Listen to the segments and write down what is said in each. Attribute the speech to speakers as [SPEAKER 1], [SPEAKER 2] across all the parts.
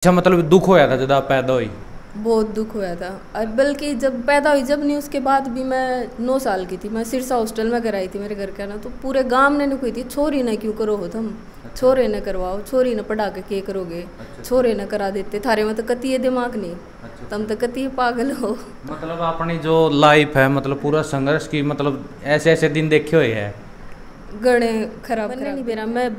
[SPEAKER 1] अच्छा मतलब दुख होया था जब आप पैदा हुई।
[SPEAKER 2] बहुत दुख हुआ था। और बल्कि जब पैदा हुई जब नहीं उसके बाद भी मैं 9 साल की थी। मैं सिरसा हॉस्टल में कराई थी मेरे घर का ना, तो पूरे गांव ने कोई थी छोरी ना क्यों करो हो तुम।
[SPEAKER 1] अच्छा।
[SPEAKER 2] छोरे न करवाओ, छोरी न पढ़ा के करोगे।
[SPEAKER 1] अच्छा।
[SPEAKER 2] छोरे न करा देते थारे में तो कती दिमाग नहीं।
[SPEAKER 1] अच्छा।
[SPEAKER 2] तुम तो कती पागल हो।
[SPEAKER 1] मतलब अपनी जो लाइफ है मतलब पूरा संघर्ष की मतलब ऐसे ऐसे दिन देखे हुए हैं।
[SPEAKER 2] गणे खराब नहीं मेरा, मैं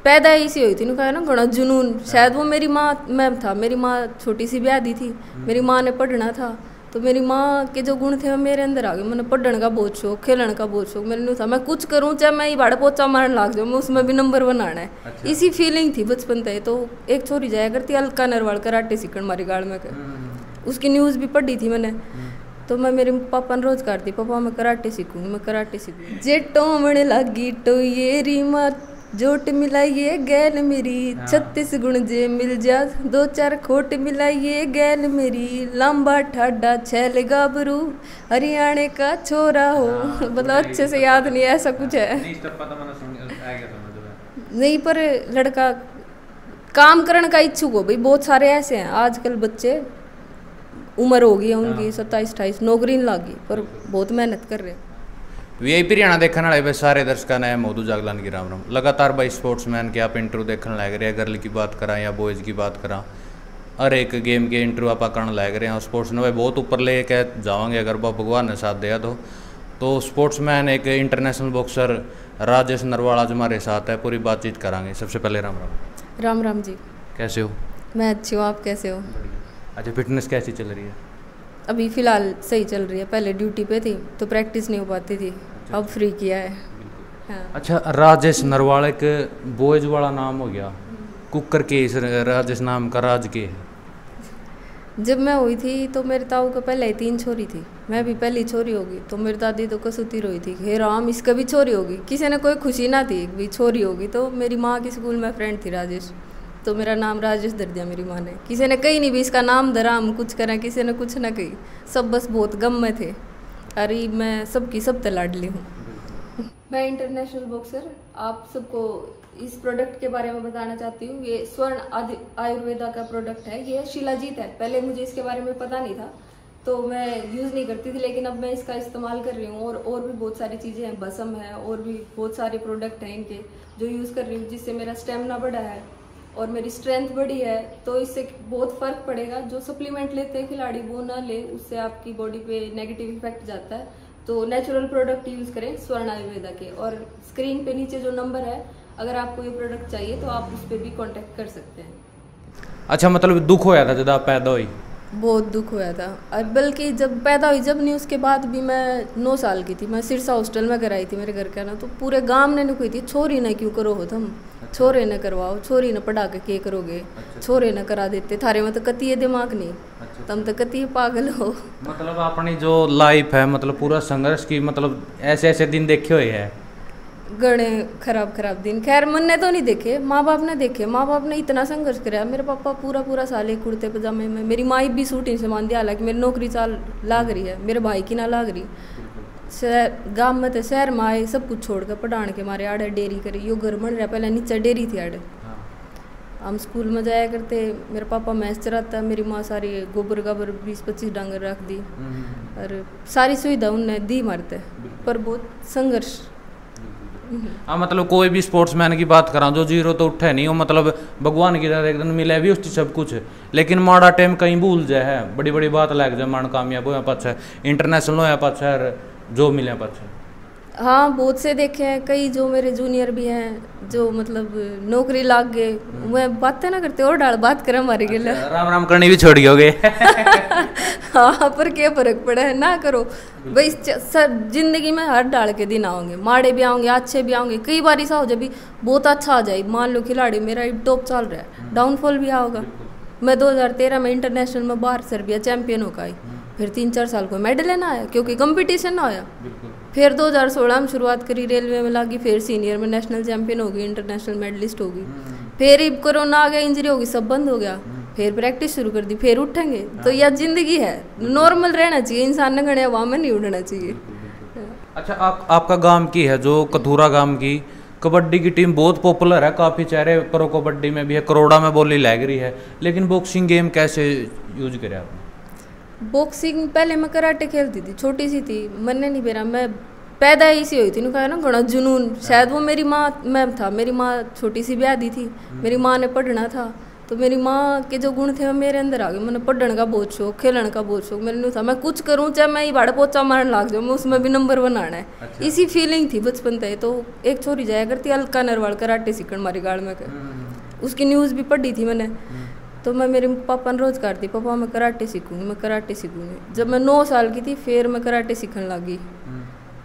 [SPEAKER 2] पैदा ऐसी हुई थी कहा ना घना जुनून। शायद वो मेरी माँ में था। मेरी माँ छोटी सी ब्याह दी थी, मेरी माँ ने पढ़ना था तो मेरी माँ के जो गुण थे वो मेरे अंदर आ गए। मैंने पढ़ने का बहुत शौक, खेलने का बहुत शौक मेरे नहीं था। मैं कुछ करूँ चाहे मैं भाड़ा पोचा मारने लग जाऊँ, मैं उसमें भी नंबर बनाना है। अच्छा। इसी फीलिंग थी बचपन से। तो एक छोरी जाया करती अलका नरवाल कराटे सीखण मारी गाड़ में कर। उसकी न्यूज़ भी पढ़ी थी मैंने। तो मैं मेरे पापा ने रोज करती, पापा मैं कराटे सीखूंगी, मैं कराटे सीखूंगी। जे टोमण लागी तो ये रीमा जोट मिलाइए गैल मेरी। 36 गुण जे मिल जा 2-4 खोट मिलाइए गैल मेरी। लंबा ठाडा छैल गाबरू हरियाणे का छोरा हो। मतलब अच्छे से याद नहीं ऐसा कुछ है। नहीं पर लड़का काम करने का इच्छुक हो भाई। बहुत सारे ऐसे हैं आजकल बच्चे, उम्र हो गई है उनकी 27-28, नौकरी नहीं लागी पर बहुत मेहनत कर रहे हैं।
[SPEAKER 1] वीआईपी हरियाणा देखने वाले भाई सारे दर्शकों ने मोदू जागलान की राम राम। लगातार भाई स्पोर्ट्समैन के आप इंटरव्यू देखने लग रहे हैं। गर्ल की बात करा या बॉयज़ की बात करा, हर एक गेम के इंटरव्यू आप करने लग रहे हैं। और स्पोर्ट्स ने भाई बहुत ऊपर ले के जाओगे अगर भगवान ने साथ दिया तो स्पोर्ट्समैन एक इंटरनेशनल बॉक्सर राजेश नरवाल आज हमारे साथ है। पूरी बातचीत करांगे। सबसे पहले राम राम।
[SPEAKER 2] राम राम जी।
[SPEAKER 1] कैसे हो?
[SPEAKER 2] मैं अच्छी हूँ, आप कैसे हो?
[SPEAKER 1] अच्छा, फिटनेस कैसी चल रही है?
[SPEAKER 2] अभी फ़िलहाल सही चल रही है। पहले ड्यूटी पे थी तो प्रैक्टिस नहीं हो पाती थी। अच्छा, अब फ्री किया है। हाँ।
[SPEAKER 1] अच्छा, राजेश नरवाल एक बॉयज वाला नाम हो गया। कुकर के इस राजेश नाम का राज के है।
[SPEAKER 2] जब मैं हुई थी तो मेरे ताऊ का पहले ही 3 छोरी थी। मैं भी पहली छोरी होगी तो मेरी दादी तो कसुती रोई थी, हे राम इसका भी छोरी होगी। किसी ने कोई खुशी ना थी भी छोरी होगी। तो मेरी माँ की स्कूल में फ्रेंड थी राजेश, तो मेरा नाम राजेश धर दिया मेरी माँ ने। किसी ने कही नहीं भी इसका नाम धरा हम कुछ करें, किसी ने कुछ ना कही। सब बस बहुत गम में थे। अरे मैं सबकी सब लाडली हूँ। मैं इंटरनेशनल बॉक्सर आप सबको इस प्रोडक्ट के बारे में बताना चाहती हूँ। ये स्वर्ण आयुर्वेदा का प्रोडक्ट है। ये शिलाजीत है। पहले मुझे इसके बारे में पता नहीं था तो मैं यूज़ नहीं करती थी, लेकिन अब मैं इसका इस्तेमाल कर रही हूँ। और भी बहुत सारी चीज़ें हैं, भस्म है और भी बहुत सारे प्रोडक्ट हैं इनके जो यूज़ कर रही हूँ, जिससे मेरा स्टेमिना बढ़ा है और मेरी स्ट्रेंथ बढ़ी है। तो इससे बहुत फ़र्क पड़ेगा। जो सप्लीमेंट लेते हैं खिलाड़ी वो ना ले, उससे आपकी बॉडी पे नेगेटिव इफेक्ट जाता है। तो नेचुरल प्रोडक्ट यूज़ करें स्वर्ण आयुर्वेदा के। और स्क्रीन पे नीचे जो नंबर है, अगर आपको ये प्रोडक्ट चाहिए तो आप उस पर भी कांटेक्ट कर सकते हैं।
[SPEAKER 1] अच्छा मतलब दुख होया था जब आप पैदा हुई?
[SPEAKER 2] बहुत दुख हुआ था। और बल्कि जब पैदा हुई जब नहीं उसके बाद भी मैं 9 साल की थी। मैं सिरसा हॉस्टल में कराई थी मेरे घर का ना, तो पूरे गांव ने कोई थी छोरी ना क्यों करो हो तुम। अच्छा। छोरे न करवाओ, छोरी न पढ़ा के करोगे। अच्छा। छोरे न करा देते थारे में तो कती दिमाग नहीं। अच्छा। तुम तो कती पागल हो।
[SPEAKER 1] मतलब अपनी जो लाइफ है मतलब पूरा संघर्ष की मतलब ऐसे ऐसे दिन देखे हुए हैं।
[SPEAKER 2] गणे खराब दिन। खैर मन ने तो नहीं देखे, माँ बाप ने देखे। माँ बाप ने इतना संघर्ष कराया। मेरे पापा पूरा साल एक कुर्ते पजामे में, मेरी माँ भी शूटिंग से मान दिया। हालांकि मेरी नौकरी चाल लाग रही है, मेरे भाई की ना लाग रही। गाँव में तो शहर में आए सब कुछ छोड़ कर पढ़ाने के मारे आड़े डेयरी करी। यो घर बन रहा, पहले नीचे डेयरी थी आड़े। हम स्कूल में जाया करते। मेरे पापा मैच चलाता, मेरी माँ सारी गोबर गाबर 20-25 डांगर रख दी और सारी सुविधा उनने दी मारते। पर बहुत संघर्ष।
[SPEAKER 1] हाँ मतलब कोई भी स्पोर्ट्समैन की बात करा जो जीरो तो उठे नहीं हो, मतलब भगवान की तरह एकदम मिले भी उसकी सब कुछ, लेकिन माड़ा टाइम कहीं भूल जाए है। बड़ी बड़ी बात लग जाए मान कामयाब हो पाछा इंटरनेशनल हो पाछा जो मिले पाछा।
[SPEAKER 2] हाँ बहुत से देखे हैं, कई जो मेरे जूनियर भी हैं जो मतलब नौकरी लाग गए। मैं बातें ना करते और डाल बात करें हमारे के लिए।
[SPEAKER 1] राम राम करनी भी छोड़ गए।
[SPEAKER 2] हाँ पर क्या फर्क पड़ा है, ना करो भाई। सर जिंदगी में हर डाल के दिन आओगे, माड़े भी आओगे अच्छे भी आओगे। कई बार ऐसा हो जाए भी बहुत अच्छा आ जाए, मान लो खिलाड़ी मेरा टॉप चल रहा है, डाउनफॉल भी आओगा। मैं 2013 में इंटरनेशनल में बाहर सर्बिया चैंपियन होकर आई। फिर 3-4 साल को मेडल लेना आया क्योंकि कंपटीशन ना आया। फिर 2016 में शुरुआत करी, रेलवे में लगी। फिर सीनियर में नेशनल चैंपियन होगी, इंटरनेशनल मेडलिस्ट होगी। फिर कोरोना आ गया, इंजरी होगी, सब बंद हो गया। फिर प्रैक्टिस शुरू कर दी, फिर उठेंगे। तो यह जिंदगी है, नॉर्मल रहना चाहिए इंसान ने, घड़े हवा में नहीं उड़ना चाहिए।
[SPEAKER 1] अच्छा आपका गांव की है जो कथूरा गांव की, कबड्डी की टीम बहुत पॉपुलर है, काफ़ी चेहरे प्रो कबड्डी में भी है, करोड़ा में बोली लग रही है, लेकिन बॉक्सिंग गेम कैसे यूज करे आपने?
[SPEAKER 2] बॉक्सिंग पहले मैं कराटे खेलती थी, छोटी सी थी, मन ने नहीं मेरा, मैं पैदा ऐसी हुई थी ना, कहा ना घना जुनून, शायद वो मेरी माँ में था। मेरी माँ छोटी सी ब्याह दी थी, मेरी माँ ने पढ़ना था, तो मेरी माँ के जो गुण थे वो मेरे अंदर आ गए। मैंने पढ़ने का बहुत शौक, खेलने का बहुत शौक मेरे नहीं था। मैं कुछ करूँ, चाहे मैं ये भाड़ा पोचा मारने लग जाऊँ, मैं उसमें भी नंबर 1 आना है। अच्छा। इसी फीलिंग थी बचपन से। तो एक छोरी जाया करती अलका नरवाल कराटे सीखण मारी गाड़ में के, उसकी न्यूज़ भी पढ़ी थी मैंने। तो मैं मेरे पापा ने रोज करती, पापा मैं कराटे सीखूंगी, मैं कराटे सीखूंगी। जब मैं 9 साल की थी फिर मैं कराटे सीखने लगी।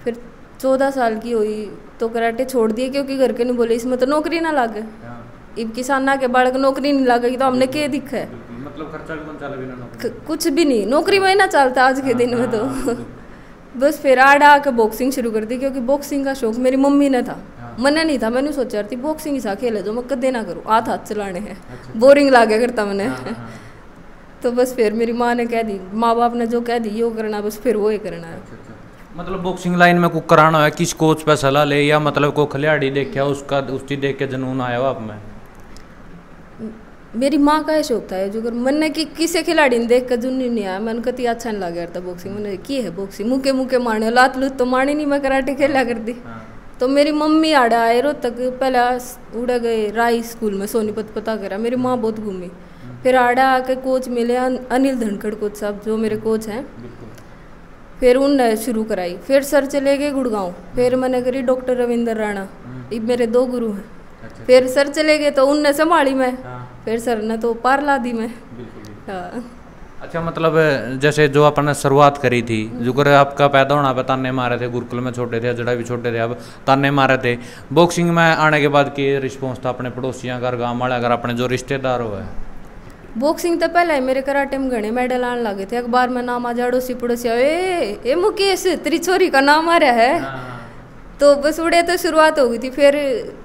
[SPEAKER 2] फिर 14 साल की हुई तो कराटे छोड़ दिए, क्योंकि घर के नहीं बोले इसमें तो नौकरी ना लागे। इब किसाना के बालक नौकरी नहीं लागेगी तो हमने क्या दिखा है,
[SPEAKER 1] मतलब खर्चा भी कौन चला बिना नौकरी,
[SPEAKER 2] कुछ भी नहीं, नौकरी में ही ना चलता आज के दिन में। तो बस फिर आड़ा के बॉक्सिंग शुरू कर दी, क्योंकि बॉक्सिंग का शौक मेरी मम्मी ने था, मैंने नहीं था। मैंने सोचा थी बॉक्सिंग ही सा खेले जो मैं कदे ना करूँ, हाथ चलाने हैं। बोरिंग लागे करता मैंने। तो बस फिर मेरी माँ ने कह दी, माँ बाप ने जो कह दी यो करना, बस फिर वो ही करना है।
[SPEAKER 1] मतलब बॉक्सिंग लाइन में कुछ कराना है, किस कोच पे सलाह ले, या मतलब को खिलाड़ी देखा उसका उसकी देख के जनून आया हो आप में?
[SPEAKER 2] मेरी माँ का ये शौक था जो, मन ने कि किसी खिलाड़ी ने देख कर जुनून नहीं आया। मैंने कति अच्छा नहीं लगा था बॉक्सिंग, मैंने की है बॉक्सिंग, मुके मुके मारने, लात लूत तो मारनी नहीं, मैं कराटे खेला कर दी। तो मेरी मम्मी आड़ा आए रो तक, पहले उड़ा गए राई स्कूल में सोनीपत पता करा, मेरी माँ बहुत घूमी। फिर आड़ा आके कोच मिले अनिल धनखड़ कोच साहब जो मेरे कोच हैं, फिर उनने शुरू कराई। फिर सर चले गए गुड़गांव, फिर मैंने करी डॉक्टर रविंद्र राणा, ये मेरे 2 गुरु हैं। फिर सर चले गए तो उनने संभाली मैं, फिर सर ने तो पार ला दी मैं। हाँ।
[SPEAKER 1] अच्छा, मतलब जैसे जो अपन ने शुरुआत करी थी, जो कर आपका पैदा होना पे ताने मारे थे, गुरुकुल में छोटे थे, जड़ा भी छोटे थे, अब ताने मारे थे। बॉक्सिंग में आने के बाद की रिस्पॉन्स था अपने पड़ोसियों का, गाँव वाले, अगर अपने जो रिश्तेदार हो है?
[SPEAKER 2] बॉक्सिंग तो पहले मेरे कराटे में घने मेडल आने लगे थे। अखबार में नाम आ जा, अड़ोसी पड़ोसी ए मुकेश तेरी छोरी का नाम आ रहा है। तो बस उड़े तो शुरुआत हो गई थी। फिर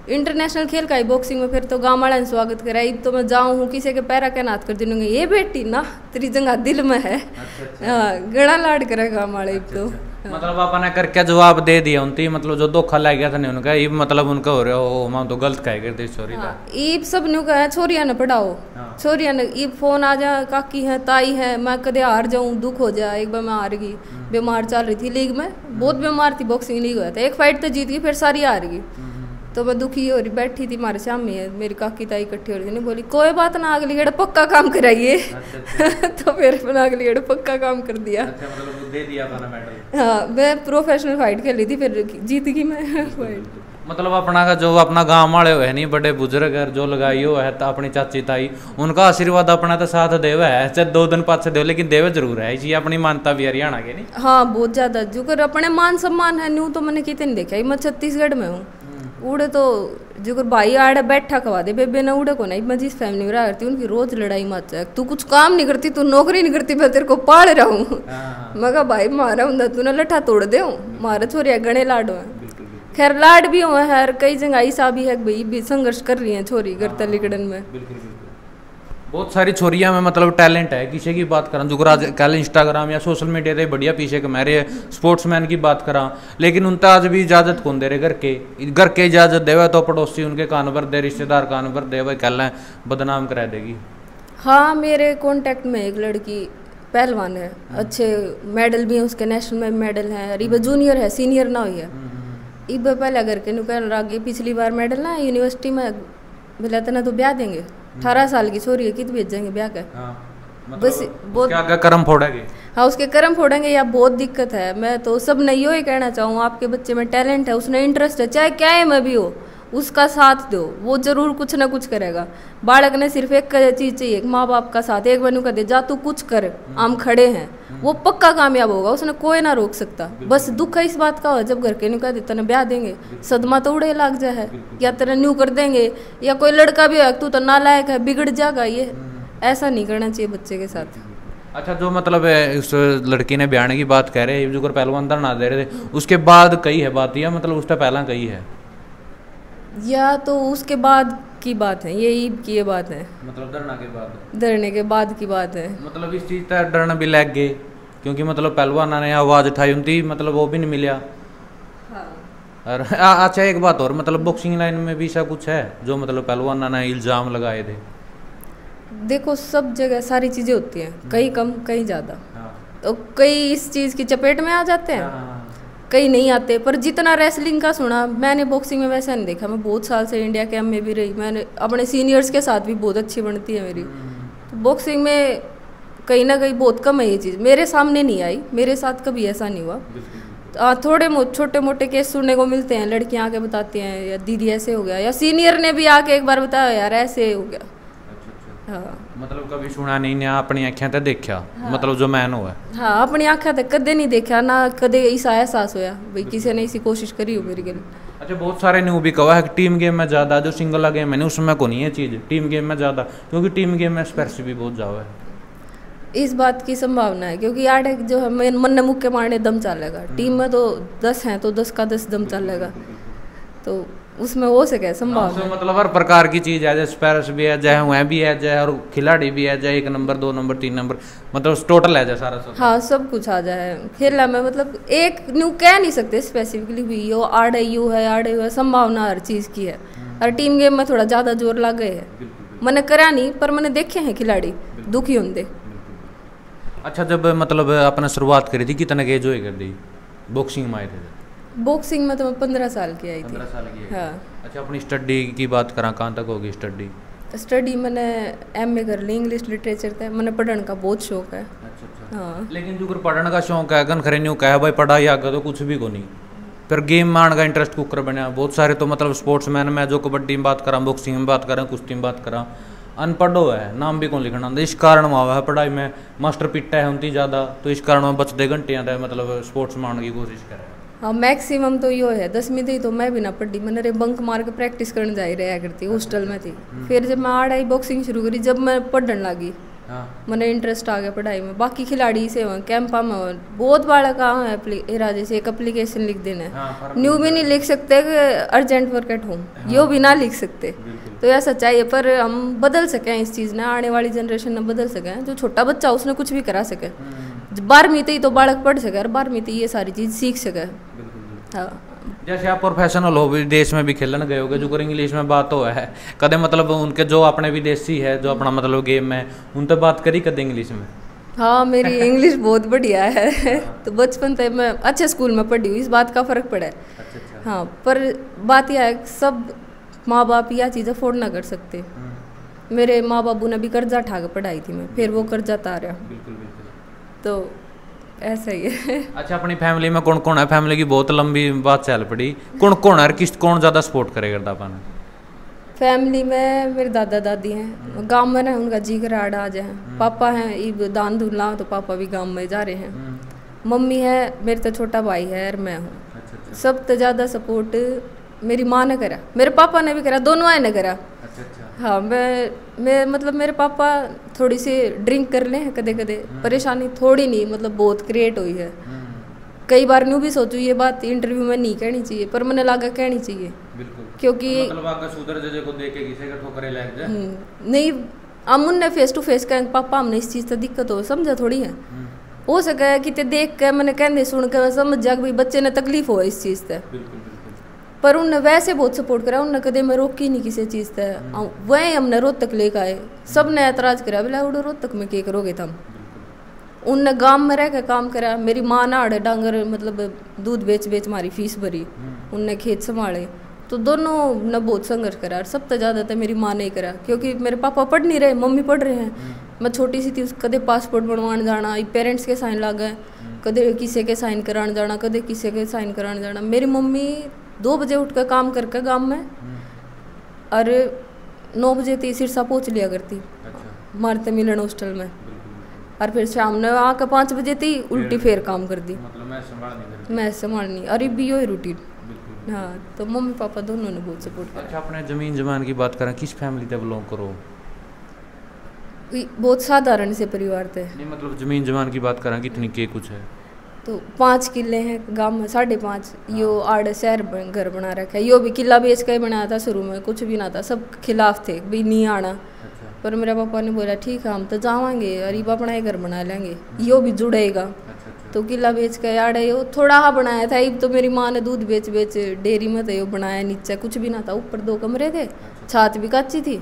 [SPEAKER 2] इंटरनेशनल खेल का ही बॉक्सिंग में, फिर तो गाँव वाले ने स्वागत करा। अब तो मैं जाऊँ हूँ किसी के पैरा के नाथ कर दूंगी, ये बेटी ना तेरी जगह दिल में है। हाँ, गड़ा लाड करे गाँव वाले। तो
[SPEAKER 1] मतलब आपने करके जवाब दे दिया उनती, मतलब जो धोखा लग गया था नहीं उनका, ये मतलब उनका हो रहा हो हम तो गलत कह गए थे सॉरी।
[SPEAKER 2] ईब सब न्यू कहा छोरिया ने पढ़ाओ, छोरिया ने ईब फोन आ जा, काकी है ताई है, मैं कदे हार जाऊँ दुख हो जाए। एक बार मैं हार गई, बीमार चल रही थी लीग में, बहुत बीमार थी, बॉक्सिंग लीग हुआ था, एक फाइट तो जीत गई, फिर सारी हार गई। तो मैं दुखी हो रही बैठी थी, मारे सामने है मेरी काकी ताई इकट्ठी हो रही थी, नहीं बोली कोई बात ना अगली गेड़ पक्का काम कराइए। तो फिर मैंने अगली गेड़ पक्का काम कर दिया।
[SPEAKER 1] अच्छा, मतलब दे दिया था मेडल।
[SPEAKER 2] हाँ, मैं प्रोफेशनल फाइट खेली थी, फिर जीत गई मैं फाइट।
[SPEAKER 1] मतलब अपना का जो अपना गाँव वाले है नहीं, बड़े बुजुर्ग है जो लगाई हो है अपनी चाची ताई, उनका आशीर्वाद अपना तो साथ देव है, चाहे 2 दिन पाछे देव, लेकिन देव जरूर है, इसी अपनी मानता भी हरियाणा के नहीं।
[SPEAKER 2] हाँ, बहुत ज्यादा जो कर अपने मान सम्मान है न्यू तो मैंने कितने नहीं देखा। मैं छत्तीसगढ़ में हूँ, उड़े तो जो कर भाई आड़े बैठा खवा दे बेबे ना उड़े को नहीं। मैं जिस फैमिली में रहा करती उनकी रोज लड़ाई मत है, तू कुछ काम नहीं करती, तू नौकरी नहीं करती, मैं तेरे को पाल रहा हूँ। मैं कहा भाई मारा हूँ तूने लठा तोड़ दे, मारे छोरिया गणे लाडो है। खैर लाड भी हुए हैं, कई जगह ऐसा भी है भाई भी संघर्ष कर रही हैं छोरी घर तलीकड़न में।
[SPEAKER 1] बहुत सारी छोरियां में मतलब टैलेंट है, किसी की बात करा जो आज कल इंस्टाग्राम या सोशल मीडिया से बढ़िया पीछे कमा रहे स्पोर्ट्समैन की बात करा, लेकिन उनका आज भी इजाजत कौन दे रहे? घर के इजाजत देवे तो पड़ोसी उनके कान पर दे, रिश्तेदार कान पर दे, वही कल बदनाम करा देगी।
[SPEAKER 2] हाँ, मेरे कॉन्टेक्ट में एक लड़की पहलवान है, अच्छे मेडल भी हैं उसके, नेशनल में मेडल है, अरे जूनियर है, सीनियर ना हुई है। इब पहले घर के निकल रहा, पिछली बार मेडल ना यूनिवर्सिटी में मिला था ना, तो ब्याह देंगे। 18 साल की छोरी है, कित भेजेंगे ब्याह का?
[SPEAKER 1] मतलब
[SPEAKER 2] बस बहुत
[SPEAKER 1] क्या कर्म फोड़ेंगे।
[SPEAKER 2] हाँ, उसके कर्म फोड़ेंगे या बहुत दिक्कत है। मैं तो सब नहीं ही कहना चाहूँ, आपके बच्चे में टैलेंट है, उसने इंटरेस्ट है, चाहे क्या है मैं भी हो, उसका साथ दो, वो जरूर कुछ ना कुछ करेगा। बालक ने सिर्फ एक चीज चाहिए, एक माँ बाप का साथ। एक बार कह दे जा तू कुछ कर, हम खड़े हैं, वो पक्का कामयाब होगा, उसने कोई ना रोक सकता। बस दुख इस बात का हो जब घर के न्यू कह देता ना ब्याह देंगे, सदमा तो उड़े लाग जाए है, या तेरा न्यू कर देंगे, या कोई लड़का भी है तू तो नालायक है बिगड़ जाएगा। ये ऐसा नहीं करना चाहिए बच्चे के साथ।
[SPEAKER 1] अच्छा, जो मतलब उस लड़की ने ब्याह की बात कह रहे हैं, जो कर पहलवान धरना दे रहे थे, उसके बाद कही है बात, या मतलब उससे पहला कही है,
[SPEAKER 2] या तो उसके बाद की बात है, ये ईद की ये बात है,
[SPEAKER 1] मतलब धरना के बाद,
[SPEAKER 2] धरने के बाद की बात है।
[SPEAKER 1] मतलब इस चीज का डरना भी लग गए, क्योंकि मतलब पहलवाना ने आवाज उठाई उनकी, मतलब वो भी नहीं मिला।
[SPEAKER 2] हाँ,
[SPEAKER 1] और अच्छा एक बात और, मतलब बॉक्सिंग लाइन में भी ऐसा कुछ है जो मतलब पहलवान ने इल्ज़ाम लगाए थे?
[SPEAKER 2] देखो सब जगह सारी चीज़ें होती हैं, कहीं कम कहीं ज़्यादा।
[SPEAKER 1] हाँ।
[SPEAKER 2] तो कई इस चीज़ की चपेट में आ जाते हैं,
[SPEAKER 1] हाँ।
[SPEAKER 2] कई नहीं आते। पर जितना रेसलिंग का सुना, मैंने बॉक्सिंग में वैसा नहीं देखा। मैं बहुत साल से इंडिया कैंप में भी रही, मैंने अपने सीनियर्स के साथ भी बहुत अच्छी बनती है मेरी। तो बॉक्सिंग में कहीं ना कहीं बहुत कम है ये चीज़, मेरे सामने नहीं आई, मेरे साथ कभी ऐसा नहीं हुआ। थोड़े छोटे मोटे केस सुनने को मिलते हैं, लड़कियां आके बताती हैं या दीदी ऐसे हो गया, या सीनियर ने भी आके एक बार बताया यार ऐसे हो गया। हाँ,
[SPEAKER 1] मतलब कभी सुना नहीं ने अपनी आँखें ते देखा? हाँ। मतलब जो मैन हुआ?
[SPEAKER 2] हाँ, अपनी आँखें तक कदे नहीं देखा ना, कदे ऐसा एहसास होया भाई किसी ने इसी कोशिश करी हो मेरी गल।
[SPEAKER 1] अच्छा, बहुत सारे ने वो भी कहा है कि टीम गेम में ज़्यादा, जो सिंगल गेम है ना उसमें को नहीं है चीज़, टीम गेम में ज़्यादा, क्योंकि टीम गेम में स्पर्श भी बहुत ज़्यादा है।
[SPEAKER 2] इस बात की संभावना है, क्योंकि आड़े जो है मन ने मुक्के मारने दम चलेगा, टीम में तो 10 हैं तो 10 का 10 दम चलेगा, तो उसमें हो सके संभावना।
[SPEAKER 1] मतलब हर प्रकार की चीज़ है, जैसे स्पैरस भी है, चाहे वह भी है, चाहे और खिलाड़ी भी है, चाहे 1 नंबर 2 नंबर 3 नंबर, मतलब टोटल है सारा सब।
[SPEAKER 2] हाँ, सब कुछ आ जाए खेलना में, मतलब एक न्यू कह नहीं सकते स्पेसिफिकली भी यो आड़े यू है आड़े यू है, संभावना हर चीज़ की है। और टीम गेम में थोड़ा ज़्यादा जोर लग गए है, मैंने करा नहीं पर मैंने देखे हैं खिलाड़ी दुखी होंगे।
[SPEAKER 1] अच्छा, जब मतलब आपने शुरुआत करी थी कितने एज हो कर दी बॉक्सिंग में आए थे?
[SPEAKER 2] बॉक्सिंग में तो मैं 15 साल की आई थी।
[SPEAKER 1] 15 साल की?
[SPEAKER 2] हाँ।
[SPEAKER 1] अच्छा, अपनी स्टडी की बात करा, कहाँ तक होगी स्टडी?
[SPEAKER 2] स्टडी मैंने MA कर ली, इंग्लिश लिटरेचर था, मैंने पढ़ने का बहुत शौक है।
[SPEAKER 1] अच्छा।
[SPEAKER 2] हाँ।
[SPEAKER 1] लेकिन जो पढ़ने का शौक है, गन खरे न्यू कहा भाई पढ़ाई आगे तो कुछ भी को नहीं, फिर गेम में आने का इंटरेस्ट कुकर बना। बहुत सारे तो मतलब स्पोर्ट्समैन में जो कबड्डी में बात करा, बॉक्सिंग में बात करा, कुश्ती में बात करा, अनपढ़ है, नाम भी कौन लिखना, इस कारण हुआ है पढ़ाई में मास्टर पिट्टा है उनती ज़्यादा, तो इस कारण में बचते घंटियाँ मतलब स्पोर्ट्स में आने की कोशिश करें।
[SPEAKER 2] हाँ, मैक्सिमम तो यो है 10वीं थी तो मैं भी ना पढ़ी, मैंने रे बंक मार के प्रैक्टिस करने जा ही रहा करती, हॉस्टल में थी। फिर जब मैं आड़ आई बॉक्सिंग शुरू करी, जब मैं पढ़ने लगी,
[SPEAKER 1] हाँ।
[SPEAKER 2] मैंने इंटरेस्ट आ गया पढ़ाई में। बाकी खिलाड़ी से हुआ कैंपा में हुआ बहुत बड़ा काम है, जैसे एक एप्लीकेशन लिख देना है।
[SPEAKER 1] हाँ,
[SPEAKER 2] न्यू भी नहीं लिख सकते कि अर्जेंट वर्क एट होम, यो भी ना लिख सकते, तो ऐसा चाहिए। पर हम बदल सकें इस चीज़ ने, आने वाली जनरेशन में बदल सकें, जो छोटा बच्चा उसने कुछ भी करा सके, 12वीं ही तो बालक पढ़ सके और 12वीं ही ये सारी चीज़ सीख सके। हाँ,
[SPEAKER 1] जैसे आप प्रोफेशनल हो, विदेश में भी खेलने गए होगे, जो कर इंग्लिश में बात हो है कदे, मतलब उनके जो अपने विदेशी है जो अपना मतलब गेम में उनसे बात करी कदे इंग्लिश में?
[SPEAKER 2] हाँ, मेरी इंग्लिश बहुत बढ़िया है। तो बचपन से मैं अच्छे स्कूल में पढ़ी हुई, इस बात का फ़र्क पड़ा है।
[SPEAKER 1] अच्छा।
[SPEAKER 2] हाँ, पर बात यह है सब माँ बाप यह चीज़ अफोर्ड ना कर सकते। मेरे माँ बाबू ने भी कर्जा उठा के पढ़ाई थी मैं, फिर वो कर्जा तारा।
[SPEAKER 1] बिल्कुल।
[SPEAKER 2] तो ऐसा ही है।
[SPEAKER 1] अच्छा, अपनी फैमिली में कौन कौन है? फैमिली की बहुत लंबी बात चल पड़ी, कौन कौन है, किस कौन ज़्यादा सपोर्ट करे करता अपन?
[SPEAKER 2] फैमिली में मेरे दादा दादी हैं, गांव में ना उनका जी कर आड़ा आ जाए। पापा हैं इब दान दूल्हा, तो पापा भी गांव में जा रहे हैं। मम्मी है, मेरे तो छोटा भाई है और मैं हूँ।
[SPEAKER 1] अच्छा।
[SPEAKER 2] सब तो ज़्यादा सपोर्ट मेरी माँ ने करा, मेरे पापा ने भी करा, दोनों आए ने करा।
[SPEAKER 1] अच्छा।
[SPEAKER 2] हाँ, मैं मतलब मेरे पापा थोड़ी सी ड्रिंक कर ले हैं कदे कदे, परेशानी थोड़ी नहीं मतलब बहुत क्रिएट हुई है। कई बार न्यू भी सोचू ये बात इंटरव्यू में नहीं कहनी चाहिए, पर मैंने लगा कहनी चाहिए।
[SPEAKER 1] बिल्कुल।
[SPEAKER 2] क्योंकि
[SPEAKER 1] मतलब आगे सुधर जजे को देख के किसी का ठोकरे लग जाए
[SPEAKER 2] नहीं, हम उनने फेस टू फेस कहेंगे पापा हमने इस चीज़ से दिक्कत हो, समझा थोड़ी है। हो सके कि ते देख के मैंने कहते सुन के समझ जा कि भाई बच्चे ने तकलीफ हो इस चीज़ से। पर उनने वैसे बहुत सपोर्ट करा, उनने कदे मैं रोकी नहीं किसी चीज़ से। वही हमने रोहतक लेकर आए, सब ने ऐतराज़ करा, बोला उड़ो रोहतक में क्या करोगे तुम। उनने गांव में रह के काम करा, मेरी माँ ना आड़े डांगर मतलब दूध बेच बेच हमारी फीस भरी, उनने खेत संभाले, तो दोनों ने बहुत संघर्ष करा। और सबसे ज़्यादा तो मेरी माँ ने ही करा, क्योंकि मेरे पापा पढ़ नहीं रहे, मम्मी पढ़ रहे हैं। मैं छोटी सी थी, कदे पासपोर्ट बनवाने जाना, पेरेंट्स के साइन ला गए, कदे किसी के साइन कराने जाना, कदे किसी के साइन कराने जाना। मेरी मम्मी 2 बजे उठ कर काम करके गांव में, और 9 बजे ती सिरसा पहुँच लिया करती। अच्छा। मारते मिलन हॉस्टल में, और फिर शाम ने आकर 5 बजे थी उल्टी फेर काम कर दी, मतलब मैं संभालनी। अरे भी यही रूटीन। हाँ, तो मम्मी पापा दोनों ने बहुत सपोर्ट किया।
[SPEAKER 1] अच्छा, अपने ज़मीन जमान की बात करें, किस फैमिली से बिलोंग करो?
[SPEAKER 2] बहुत साधारण से परिवार थे।
[SPEAKER 1] नहीं मतलब ज़मीन जमान की बात करें, कितनी के कुछ है?
[SPEAKER 2] तो 5 किले हैं गांव में, 5.5। यो आड़ शहर घर बना रखा है, यो भी किला बेच कर ही बनाया था, शुरू में कुछ भी ना था, सब खिलाफ थे भी नहीं आना। अच्छा। पर मेरे पापा ने बोला ठीक है हम तो जावांगे और ये अपना घर बना लेंगे, यो भी जुड़ेगा। अच्छा। तो किला बेच के यार यो थोड़ा हाँ बनाया था। अब तो मेरी माँ ने दूध बेच बेच डेयरी में तो यो बनाया, नीचे कुछ भी ना था, ऊपर 2 कमरे थे, छत भी कच्ची थी,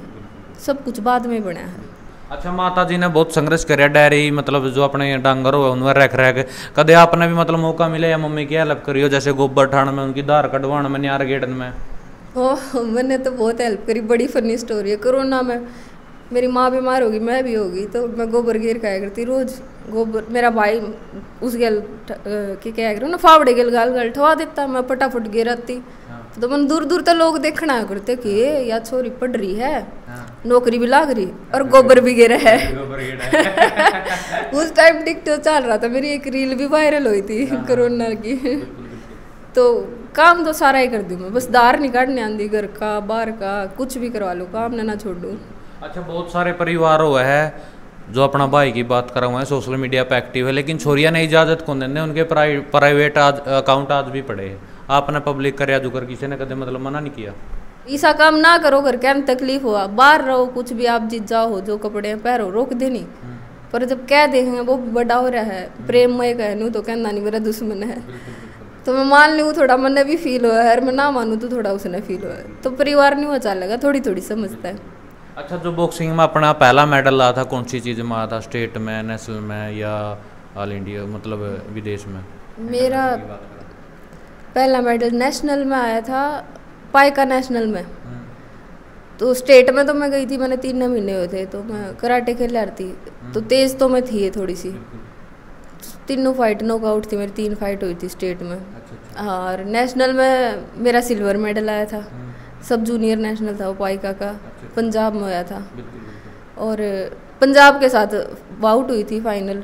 [SPEAKER 2] सब कुछ बाद में बनाया है।
[SPEAKER 1] अच्छा, माता जी ने बहुत संघर्ष कराया डेयरी, मतलब जो अपने डांगर हो उनमें रख के कदे आपने भी मतलब मौका मिले या मम्मी की हेल्प करी हो, जैसे गोबर ठाण में, उनकी धार कटवाने में, न्यार गेड़न में?
[SPEAKER 2] ओह, मैंने तो बहुत हेल्प करी। बड़ी फनी स्टोरी है। कोरोना में मेरी माँ बीमार होगी, मैं भी होगी, तो मैं गोबर घेर खाया करती रोज। गोबर मेरा भाई उस गल के क्या करो ना, फावड़े गल गाल गल ठवा देता, मैं फटाफट घेराती। तो मैंने दूर दूर तक लोग देखना करते कि या छोरी पढ़ रही है, नौकरी भी लाग रही और गोबर भी गिरा है। उस टाइम टिकटॉक चल रहा था, मेरी एक रील भी वायरल हुई थी कोरोना की। तो काम तो सारा ही कर दूँ मैं, बस दार नहीं काटने आंदी, घर का बाहर का कुछ भी करवा लो, काम ना छोड़ू।
[SPEAKER 1] अच्छा, बहुत सारे परिवार हुआ है जो अपना भाई की बात करा हुआ है सोशल मीडिया पे एक्टिव है, लेकिन छोरिया ने इजाजत कौन देने, उनके प्राइवेट अकाउंट आज भी पड़े हैं। आपने पब्लिक कर जुकर किसी ने कदम मतलब मना नहीं किया?
[SPEAKER 2] ऐसा काम ना करो, घर क्या तकलीफ हुआ, बाहर रहो, कुछ भी आप जीत जाओ, जो कपड़े पहनो, रोक देनी। पर जब कह देंगे वो बड़ा हो रहा है, प्रेम में कहूँ तो कहना नहीं मेरा दुश्मन है, तो मैं मान लूँ थोड़ा मन भी फील हुआ है, मैं ना मानूँ तो थोड़ा उसने फील हुआ है, तो परिवार नहीं वो चलेगा, थोड़ी थोड़ी समझता है।
[SPEAKER 1] अच्छा, जो बॉक्सिंग में अपना पहला मेडल लाया था, कौन सी चीज़ में आया था? स्टेट में, नेशनल में या ऑल इंडिया, मतलब विदेश में?
[SPEAKER 2] मेरा पहला मेडल नेशनल में आया था, पाइका नेशनल में। तो स्टेट में तो मैं गई थी, मैंने 3 महीने हुए थे, तो मैं कराटे खेल रही थी, तो तेज़ तो मैं थी थोड़ी सी। 3 फाइट नॉकआउट थी मेरी, 3 फाइट हुई थी स्टेट में। हाँ, और नेशनल में मेरा सिल्वर मेडल आया था, सब जूनियर नेशनल था वो पाइका का, पंजाब में आया था। और पंजाब के साथ बाउट हुई थी फाइनल।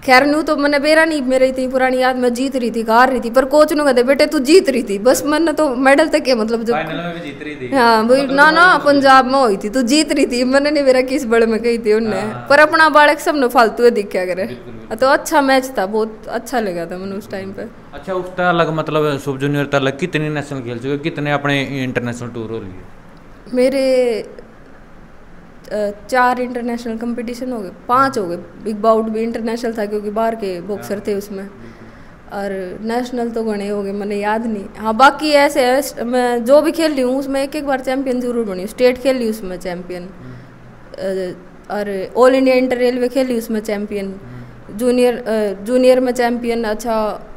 [SPEAKER 2] खैर नू तो मैंने बेरा नहीं, मेरी इतनी पुरानी याद, मैं जीत रही थी, हार रही थी, पर कोच ने कहते बेटे तू जीत रही थी, बस मैंने तो मेडल तक है, मतलब जब
[SPEAKER 1] फाइनल में भी जीत रही थी।
[SPEAKER 2] हाँ वही ना ना, पंजाब में हुई थी, तू जीत रही थी, मैंने नहीं मेरा किस बड़े में कही थी उनने, पर अपना बालक सब ने फालतू दिखा करे। तो अच्छा मैच था, बहुत अच्छा लगा था मैंने उस टाइम पे।
[SPEAKER 1] अच्छा, उसका अलग मतलब सब जूनियर तक अलग कितनी नेशनल खेल चुके, कितने अपने इंटरनेशनल टूर हो लिए?
[SPEAKER 2] मेरे 4 इंटरनेशनल कंपटीशन हो गए, 5 हो गए। बिग बाउट भी इंटरनेशनल था क्योंकि बाहर के बॉक्सर थे उसमें, और नेशनल तो गणे हो गए, मैंने याद नहीं। हाँ, बाकी ऐसे है, मैं जो भी खेल रही हूँ उसमें एक बार चैंपियन जरूर बनी हूँ। स्टेट खेल ली उसमें चैंपियन, और ऑल इंडिया इंटर रेलवे खेल ली उसमें चैंपियन, जूनियर में चैंपियन, अच्छा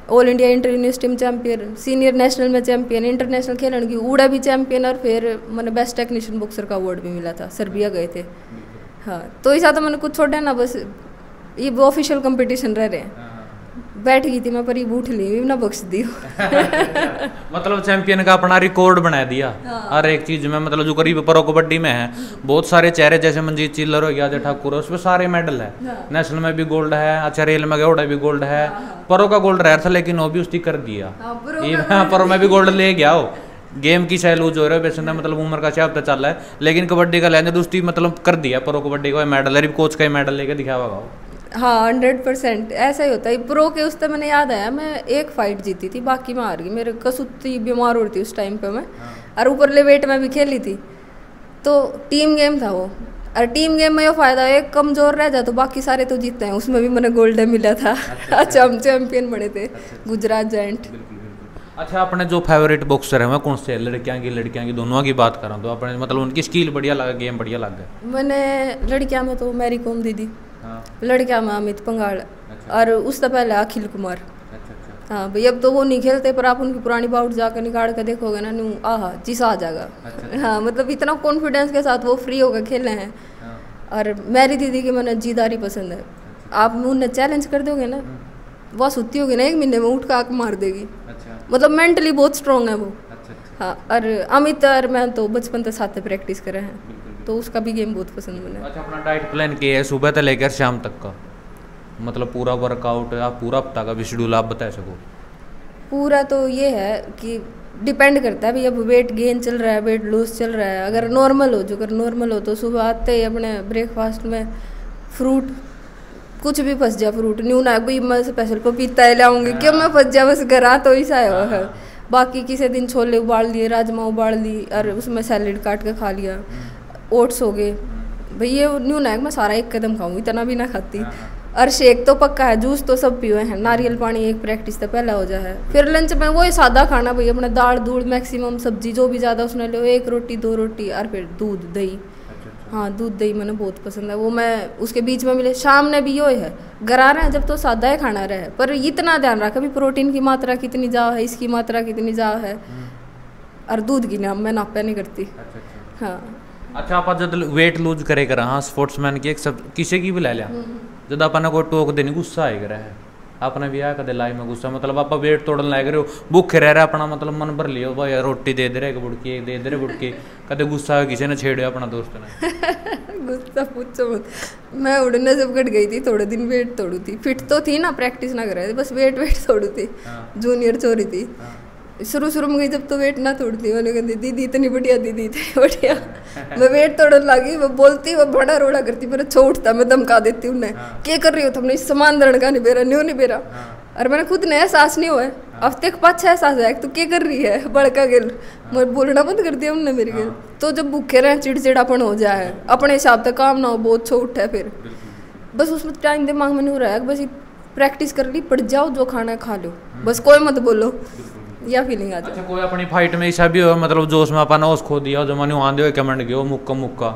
[SPEAKER 2] ऑल इंडिया इंटर यूनिवर्सिटी में चैंपियन, सीनियर नेशनल में चैंपियन, इंटरनेशनल खेलने की ऊड़ा भी चैंपियन, और फिर मैंने बेस्ट टेक्नीशियन बॉक्सर का अवार्ड भी मिला था, सर्बिया गए थे। हाँ, तो ऐसा तो मैंने कुछ छोड़ा ना, बस ये ऑफिशियल कंपटीशन रह रहे हैं। बैठ गई थी मैं, पर ये बूठ ली ना, बख्श दी।
[SPEAKER 1] मतलब चैंपियन का अपना रिकॉर्ड बना दिया। हाँ। हर एक चीज में, मतलब जो करीब प्रो कबड्डी में है बहुत सारे चेहरे, जैसे मंजीत चिल्लर हो गया, अजय ठाकुर, उसमें सारे मेडल है। हाँ। नेशनल में भी गोल्ड है, अच्छा रेल में गया भी गोल्ड है। हाँ। प्रो का गोल्ड रहा था, लेकिन वो भी उसकी कर दिया। प्रो में भी गोल्ड ले गया हो। गेम की शायद लूज हो रहा है वैसे, मतलब उम्र का चाहता चल रहा है, लेकिन कबड्डी का लेने दोस्ती मतलब कर दिया। प्रो कबड्डी का मेडल है, कोच का मेडल लेके दिखावा।
[SPEAKER 2] हाँ, 100% ऐसा ही होता है। प्रो के उससे मैंने याद आया, मैं एक फाइट जीती थी, बाकी मैं हार गई। मेरे कसुत्ती बीमार हो रही थी उस टाइम पे मैं। हाँ। और ऊपर ले वेट में भी खेली थी, तो टीम गेम था वो। और टीम गेम में ये फायदा है, एक कमजोर रह जाए तो बाकी सारे तो जीतते हैं। उसमें भी मैंने गोल्ड मिला था। अच्छा, हम चैंपियन बने थे, गुजरात जायंट।
[SPEAKER 1] अच्छा, अपने जो फेवरेट बॉक्सर है वह कौन से? लड़कियां की दोनों की बात करा तो अपने मतलब उनकी स्किल बढ़िया लगा, गेम बढ़िया लग गया?
[SPEAKER 2] मैंने लड़कियां में तो मैरी कॉम दीदी। हाँ। लड़कियां में अमित पंगाल। अच्छा। और उससे पहले अखिल कुमार। अच्छा। हाँ भाई, अब तो वो नहीं खेलते, पर आप उनकी पुरानी बाउट जाकर निकाल कर देखोगे ना, नू आहा जीसा आ जाएगा। अच्छा। हाँ, मतलब इतना कॉन्फिडेंस के साथ वो फ्री होकर खेले हैं। हाँ। और मेरी दीदी की मैंने जीदारी पसंद है। आप उन्हें चैलेंज कर दोगे ना, वह सुती होगी ना, 1 महीने में उठ कर आग मार देगी। अच्छा। मतलब मेंटली बहुत स्ट्रॉन्ग है वो। अच्छा। हाँ, और अमित और मैं तो बचपन से साथ प्रैक्टिस करे हैं, तो उसका भी गेम बहुत पसंद मुझे।
[SPEAKER 1] अच्छा, अपना डाइट प्लान क्या है सुबह से लेकर शाम तक का? मतलब पूरा वर्कआउट, आप पूरा हफ्ता का भी शेड्यूल आप बता सको?
[SPEAKER 2] पूरा तो ये है कि डिपेंड करता है भाई, अब वेट गेन चल रहा है, वेट लूज चल रहा है। अगर नॉर्मल हो तो सुबह आते ही अपने ब्रेकफास्ट में फ्रूट, कुछ भी फंस जाए फ्रूट, न्यू ना भाई मैं स्पेशल पपीता ही लाऊंगी, क्यों मैं फंस जाए बस घर आ, तो ऐसा है। बाकी किसी दिन छोले उबाल लिए, राजमा उबाल ली, और उसमें सैलेड काट के खा लिया। ओट्स हो गए भाई, ये न्यू ना मैं सारा एक कदम खाऊंगी, इतना भी ना खाती। और शेक तो पक्का है, जूस तो सब पिए हैं, नारियल पानी एक प्रैक्टिस तो पहला हो जा है। फिर लंच में वही सादा खाना भाई, अपना दाल दूध मैक्सिमम सब्जी जो भी ज़्यादा उसने लो, 1 रोटी 2 रोटी और फिर दूध दही। हाँ दूध दही मैंने बहुत पसंद है, वो मैं उसके बीच में मिले। शाम ने भी यो है, घर आ रहे हैं जब तो सादा ही खाना रहे, पर इतना ध्यान रखा भी प्रोटीन की मात्रा कितनी जाओ है, इसकी मात्रा कितनी जाओ है, और दूध की नाम मैं नापा नहीं करती। हाँ
[SPEAKER 1] अच्छा आप जब वेट लूज करे करा, हाँ स्पोर्ट्समैन की एक सब किसी की भी ले लिया, जब अपने को टोक देने गुस्सा आए करा है, आपने भी आया कदे लाई में गुस्सा, मतलब आप वेट तोड़न लाग रहे हो, भूखे रह रहे अपना मतलब मन भर लियो भाई, रोटी दे दे रहे एक बुड़की, एक दे दे रहे बुड़की, कदे गुस्सा किसी ने छेड़िया अपना दोस्त ने?
[SPEAKER 2] गुस्सा पूछो मत, मैं उड़ने जब घट गई थी थोड़े दिन वेट तोड़ू थी, फिट तो थी ना, प्रैक्टिस ना कर रहे थे, बस वेट तोड़ू थी। जूनियर छोरी थी, शुरू में गई जब तो वेट ना तोड़ती, मैंने कहती दीदी इतनी बढ़िया, दीदी इतनी बढ़िया, मैं वेट तोड़ने लगी, वो बोलती, वो बड़ा रोड़ा करती, मेरा छोड़ता, मैं धमका देती उन्हें, क्या कर रही हो तुमने, सामान दरण का नहीं बेरा, न्यू नहीं बेरा। और मैंने खुद ने एहसास नहीं हुआ है, हफ्ते के 5-6 एहसास है, तो क्या कर रही है बड़का गिल, मैं बोलना बंद कर दिया उनने मेरे गिल। तो जब भूखे रहे चिड़चिड़ापन हो जाए, अपने हिसाब से काम ना हो, बहुत छोट है, फिर बस उसमें टाइम दिमाग में नहीं हो रहा है, बस प्रैक्टिस कर ली, पड़ जाओ, जो खाना है खा लो, बस कोई मत बोलो, या फीलिंग आ जाए।
[SPEAKER 1] अच्छा कोई अपनी फाइट में ऐसा भी हो मतलब जोश में अपन ओस खो दिया, जो मैंने आंदे हुए कमेंट किया मुक्का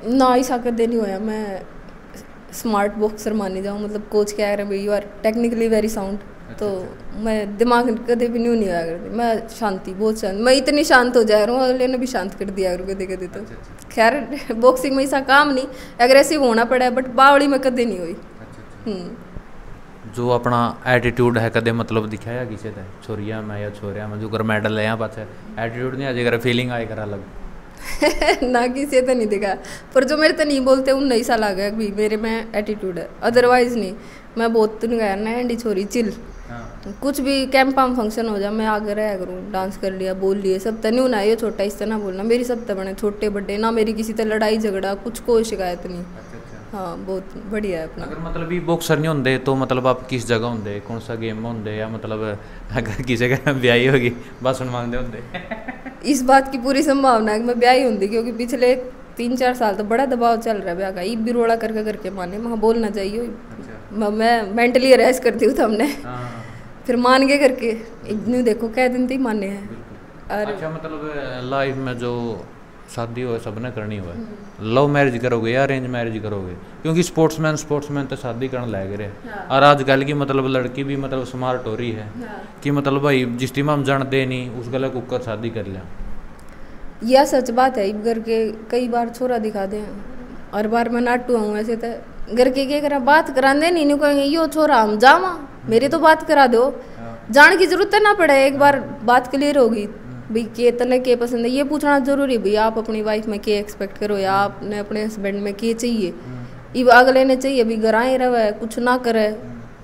[SPEAKER 2] ना, ऐसा कदे नहीं होया। मैं स्मार्ट बॉक्सर मानी जाऊँ, मतलब कोच कह रहे हैं you are technically very sound, तो मैं दिमाग कदे भी नहीं होया करती, मैं शांति बहुत शांत, मैं इतनी शांत हो जा रहा हूँ, अगले ने भी शांत कर दिया कदे कदे तो। खैर बॉक्सिंग में ऐसा काम नहीं, एग्रेसिव होना पड़ा है, बट बावड़ी में कदे नहीं हुई।
[SPEAKER 1] जो अपना एटीट्यूड है कदे मतलब दिखाया किसी ने छोरिया में या छोरिया में जो कर मेडल है यहाँ पास एटीट्यूड नहीं आज फीलिंग आए कर अलग
[SPEAKER 2] ना किसी तो नहीं दिखा, पर जो मेरे तो नहीं बोलते उन नहीं सा लगा भी मेरे में एटीट्यूड है, अदरवाइज नहीं। मैं बहुत गया ना एंडी छोरी चिल, कुछ भी कैंप में फंक्शन हो जाए मैं आगे रहा करूँ, डांस कर लिया, बोल लिए, सब तो नहीं होना ये छोटा इस तरह बोलना, मेरी सब तो बने छोटे बड़े ना, मेरी किसी तरह लड़ाई झगड़ा कुछ कोई शिकायत नहीं। हाँ बहुत बढ़िया है अपना।
[SPEAKER 1] अगर मतलब भी बॉक्सर नहीं होंगे तो मतलब आप किस जगह होंगे, कौन सा गेम में होंगे, या मतलब अगर किसी का ब्याही होगी भाषण मांगते होंगे?
[SPEAKER 2] इस बात की पूरी संभावना है कि मैं ब्याही होंगी, क्योंकि पिछले 3-4 साल तो बड़ा दबाव चल रहा है ब्याह का, ईब भी रोड़ा करके माने मैं बोलना चाहिए, मैं मेंटली अरेस करती हूँ, हमने फिर मान के करके इतनी देखो कह दिन थी माने हैं।
[SPEAKER 1] अच्छा मतलब लाइफ में जो शादी हो सबने करनी हो, लव मैरिज करोगे या अरेंज मैरिज करोगे? क्योंकि स्पोर्ट्समैन तो शादी करने लग रहे हैं, और आजकल की मतलब लड़की भी मतलब स्मार्ट हो रही है कि मतलब भाई जिस टीम हम जान दे नहीं उस गला कुकर शादी कर लिया।
[SPEAKER 2] यह सच बात है, घर के कई बार छोरा दिखा दे, और बार मैं नाटू हूँ ऐसे तो घर के क्या करा बात करा दे नहीं कहेंगे यो छोरा हम जावा, मेरी तो बात करा दो, जान की जरूरत है ना पड़े, एक बार बात क्लियर होगी भाई के तने के पसंद है, ये पूछना जरूरी है भाई आप अपनी वाइफ में क्या एक्सपेक्ट करो, या आपने अपने हस्बैंड में क्या चाहिए, ये अगले ने चाहिए भाई घर आए रहे कुछ ना करे,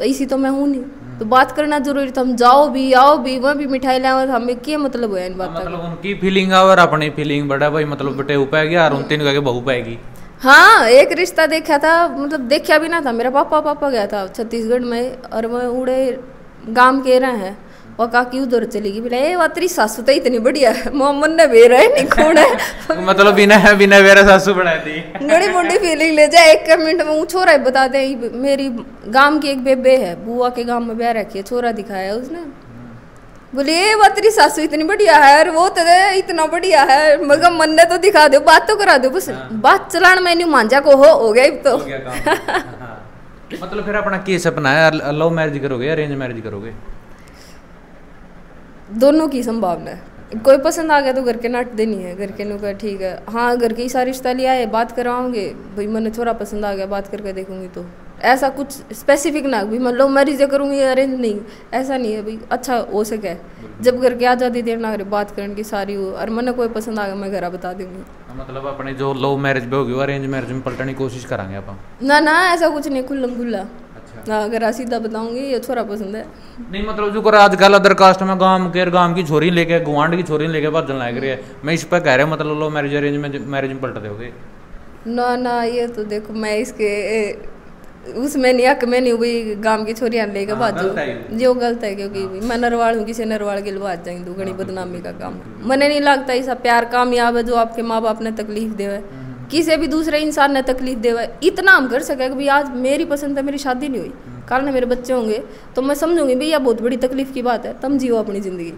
[SPEAKER 2] इसी तो मैं हूँ नहीं, तो बात करना जरूरी, तो हम जाओ भी आओ भी वह भी मिठाई लाओ, तो हमें क्या मतलब है इन बात का,
[SPEAKER 1] मतलब उनकी फीलिंग और अपनी फीलिंग बड़ा भाई मतलब बेटे उपाएगी और उन तीन का बहू पाएगी।
[SPEAKER 2] हाँ एक रिश्ता देखा था, मतलब देखा भी ना था, मेरा पापा गया था छत्तीसगढ़ में, और वह उड़े गांव के रहे हैं, और काकी उधर चली गई, बोला ए वातरी सासू तो इतनी बढ़िया है, मोहम्मद ने बेरा है नहीं कौन है
[SPEAKER 1] मतलब बिना बेरा सासू बढ़ाई थी
[SPEAKER 2] बड़ी बड़ी फीलिंग ले जाए, 1 मिनट में वो छोरा ही बता दे, मेरी गांव की एक बेबे है, बुआ के गांव में ब्याह रखी है, छोरा दिखाया उसने, बोले ए वातरी सासू इतनी बढ़िया है, और वो तो इतना बढ़िया है, मगर मन ने तो दिखा दो, बात तो करा दो, बस बात चलान में नहीं मांझा को हो गया तो
[SPEAKER 1] मतलब फिर अपना क्या सपना है, लव मैरिज करोगे या अरेंज मैरिज करोगे?
[SPEAKER 2] दोनों की संभावना है, कोई पसंद आ गया तो घर के नट देनी है, घर के नु का ठीक है, हाँ घर के सारा रिश्ता लिया है, बात कराओगे भाई मैंने छोरा पसंद आ गया बात करके देखूंगी, तो ऐसा कुछ स्पेसिफिक ना भाई मैं लव मैरिज करूँगी या अरेंज नहीं, ऐसा नहीं है भाई, अच्छा हो सके जब घर के आज़ादी देना बात करने की सारी हो, और मैंने कोई पसंद आ गया मैं घर बता दूंगी।
[SPEAKER 1] मतलब अपने जो लव मैरिज भी होगी अरेंज मैरिज में पलटने की कोशिश करांगे आप?
[SPEAKER 2] ना ऐसा कुछ नहीं, खुल्लम खुल्ला, अगर सीधा बताऊंगी ये छोरा पसंद है
[SPEAKER 1] नहीं, मतलब जो कर आजकल अदर कास्ट में गांव की छोरी लेके गुआंढ की छोरी लेके भजन लग रही है, मैं इस पर कह रहा हूँ मतलब लो मैरिज अरेंज में पलट दोगे?
[SPEAKER 2] ना ये तो देखो मैं इसके उसमें नहीं हक में नहीं हुई, गांव की छोरियां लेके भाजो जो गलत है, क्योंकि मैं नरवाड़ हूँ, किसी नरवाड़ के लिए भाज जाएंगे दुगनी बदनामी का काम, मैंने नहीं लगता ऐसा प्यार कामयाब है जो आपके माँ बाप ने तकलीफ दे, किसी भी दूसरे इंसान ने तकलीफ देवा, इतना हम कर सके कि भाई आज मेरी पसंद है मेरी शादी नहीं हुई, कल में मेरे बच्चे होंगे तो मैं समझूंगी भाई यह बहुत बड़ी तकलीफ की बात है, तुम जियो अपनी ज़िंदगी।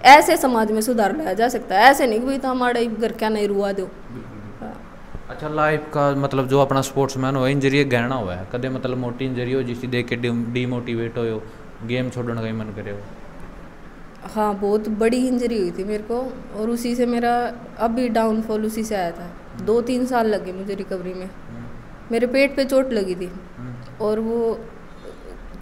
[SPEAKER 2] ऐसे समाज में सुधार लाया जा सकता है, ऐसे नहीं कि भाई तो हमारे घर क्या नहीं रुआ दो।
[SPEAKER 1] अच्छा, लाइफ का मतलब जो अपना स्पोर्ट्समैन हो इंजरी गहना हुआ है कदे मतलब मोटी इंजरी हो जिसकी देख के डीमोटिवेट हो गेम छोड़ने का ही मन करे हो?
[SPEAKER 2] हाँ, बहुत बड़ी इंजरी हुई थी मेरे को और उसी से मेरा अभी डाउनफॉल उसी से आया था। 2-3 साल लगे मुझे रिकवरी में। मेरे पेट पे चोट लगी थी और वो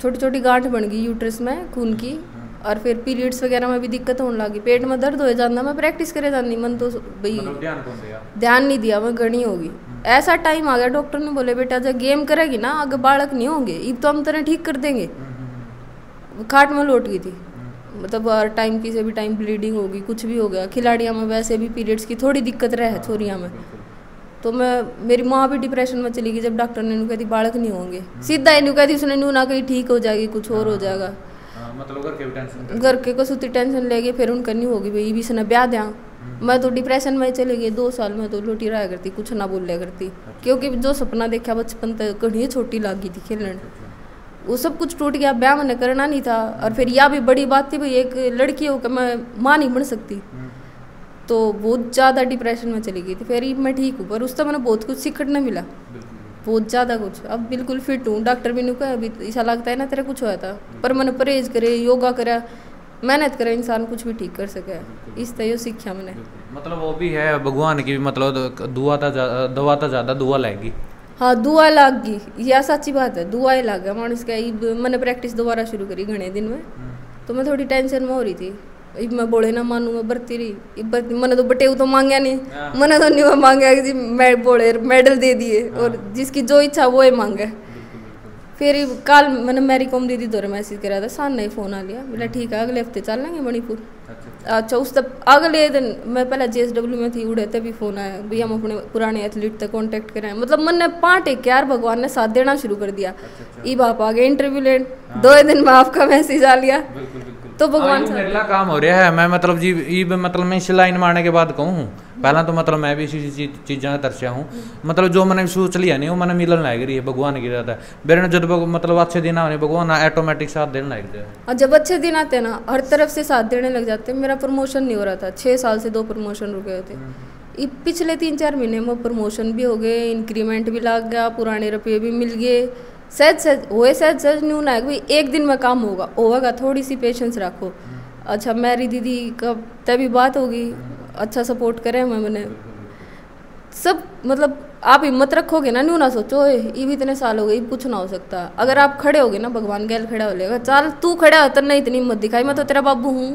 [SPEAKER 2] छोटी छोटी गांठ बन गई यूट्रस में खून की, और फिर पीरियड्स वगैरह में भी दिक्कत होने लगी, पेट में दर्द हो जाता। मैं प्रैक्टिस करे जाती, मन तो भाई ध्यान नहीं दिया, मैं गणी होगी। ऐसा टाइम आ गया डॉक्टर ने बोले बेटा जब गेम करेगी ना आगे बालक नहीं होंगे, अब तो हम तरह ठीक कर देंगे। खाट में लौट गई थी, मतलब हर टाइम किसी भी टाइम ब्लीडिंग होगी, कुछ भी हो गया। खिलाड़ियों में वैसे भी पीरियड्स की थोड़ी दिक्कत रहे छोरियाँ में, तो मैं मेरी माँ भी डिप्रेशन में चली गई जब डॉक्टर ने कहती बालक नहीं होंगे। सीधा ही कहती उसने नू ना कहीं ठीक हो जाएगी कुछ और हो जाएगा,
[SPEAKER 1] मतलब
[SPEAKER 2] घर के कसुती टेंशन ले गए। फिर उनका नहीं होगी भाई भी से ब्याह दिया। मैं तो डिप्रेशन में चले गई, 2 साल में तो लोटी रहा करती, कुछ ना बोलिया करती, क्योंकि जो सपना देखा बचपन तक कहीं छोटी लागी थी खेलने, वो सब कुछ टूट गया। ब्याह मैंने करना नहीं था, और फिर यह भी बड़ी बात थी भाई एक लड़की हो कि मैं माँ नहीं बन सकती, तो बहुत ज़्यादा डिप्रेशन में चली गई थी। फिर मैं ठीक हूँ, पर उस समय मैंने बहुत कुछ सीखने मिला, बहुत ज़्यादा कुछ। अब बिल्कुल फिट हूँ, डॉक्टर भी नहीं कहा अभी ऐसा लगता है ना तेरा कुछ हुआ था, पर मैंने परहेज करे, योगा करा, मेहनत करे, इंसान कुछ भी ठीक कर सके। इस तरह सीखा मैंने।
[SPEAKER 1] मतलब वो भी है भगवान की मतलब दवा तो ज़्यादा दुआ लाएगी।
[SPEAKER 2] हाँ, दुआ लाग गई, यह सच्ची बात है, दुआ ही लाग गया मानस का। मैंने प्रैक्टिस दोबारा शुरू करी घने दिन में, तो मैं थोड़ी टेंशन में हो रही थी। इब मैं बोले ना मानू, मैं बरती रही। मैंने तो बटेऊ तो मांगा नहीं, मैंने तो नहीं मांगा कि मैं बोले मेडल दे दिए, और जिसकी जो इच्छा वो ही मांगे। फिर कल मैंने मेरी कॉम दीदी दौरे मैसेज करा था, सान नहीं फ़ोन आ लिया, बोला ठीक है अगले हफ्ते चल लेंगे मणिपुर। अच्छा, उस तब अगले दिन मैं पहले JSW में थी, उड़े तभी फ़ोन आया भैया हम अपने पुराने एथलीट तक कांटेक्ट करें। मतलब मन ने 5 एक यार भगवान ने साथ देना शुरू कर दिया। ई बाप आ गए इंटरव्यू लेन, 2 दिन में आपका मैसेज आ लिया, तो भगवान
[SPEAKER 1] मेरा काम हो रहा है। मैं मतलब जी मतलब मैं इस लाइन में आने के बाद कहूँ पहला तो मतलब मैं भी इसी चीज़ें तरसिया हूँ। मतलब जो मैंने सोच लिया नहीं वो मैंने मिलन लग रही है, भगवान की रहता है मेरे ने जब मतलब अच्छे दिन आने भगवान ऑटोमेटिक साथ देने लग जाए।
[SPEAKER 2] और जब अच्छे दिन आते हैं ना हर तरफ से साथ देने लग जाते हैं। मेरा प्रमोशन नहीं हो रहा था, 6 साल से 2 प्रमोशन रुके हुए थे। पिछले 3-4 महीने में प्रमोशन भी हो गए, इंक्रीमेंट भी लग गया, पुराने रुपये भी मिल गए। सहज न्यू ना भाई एक दिन में काम होगा, थोड़ी सी पेशेंस रखो। अच्छा, मेरी दीदी का तभी बात होगी, अच्छा सपोर्ट करे मैंने सब। मतलब आप हिम्मत रखोगे ना, न्यू ना सोचो ये भी इतने साल हो गए कुछ ना हो सकता। अगर आप खड़े होगे ना भगवान गैल खड़ा हो लेगा। चल तू खड़ा हो तो नहीं इतनी हिम्मत दिखाई, मैं तो तेरा बाबू हूँ,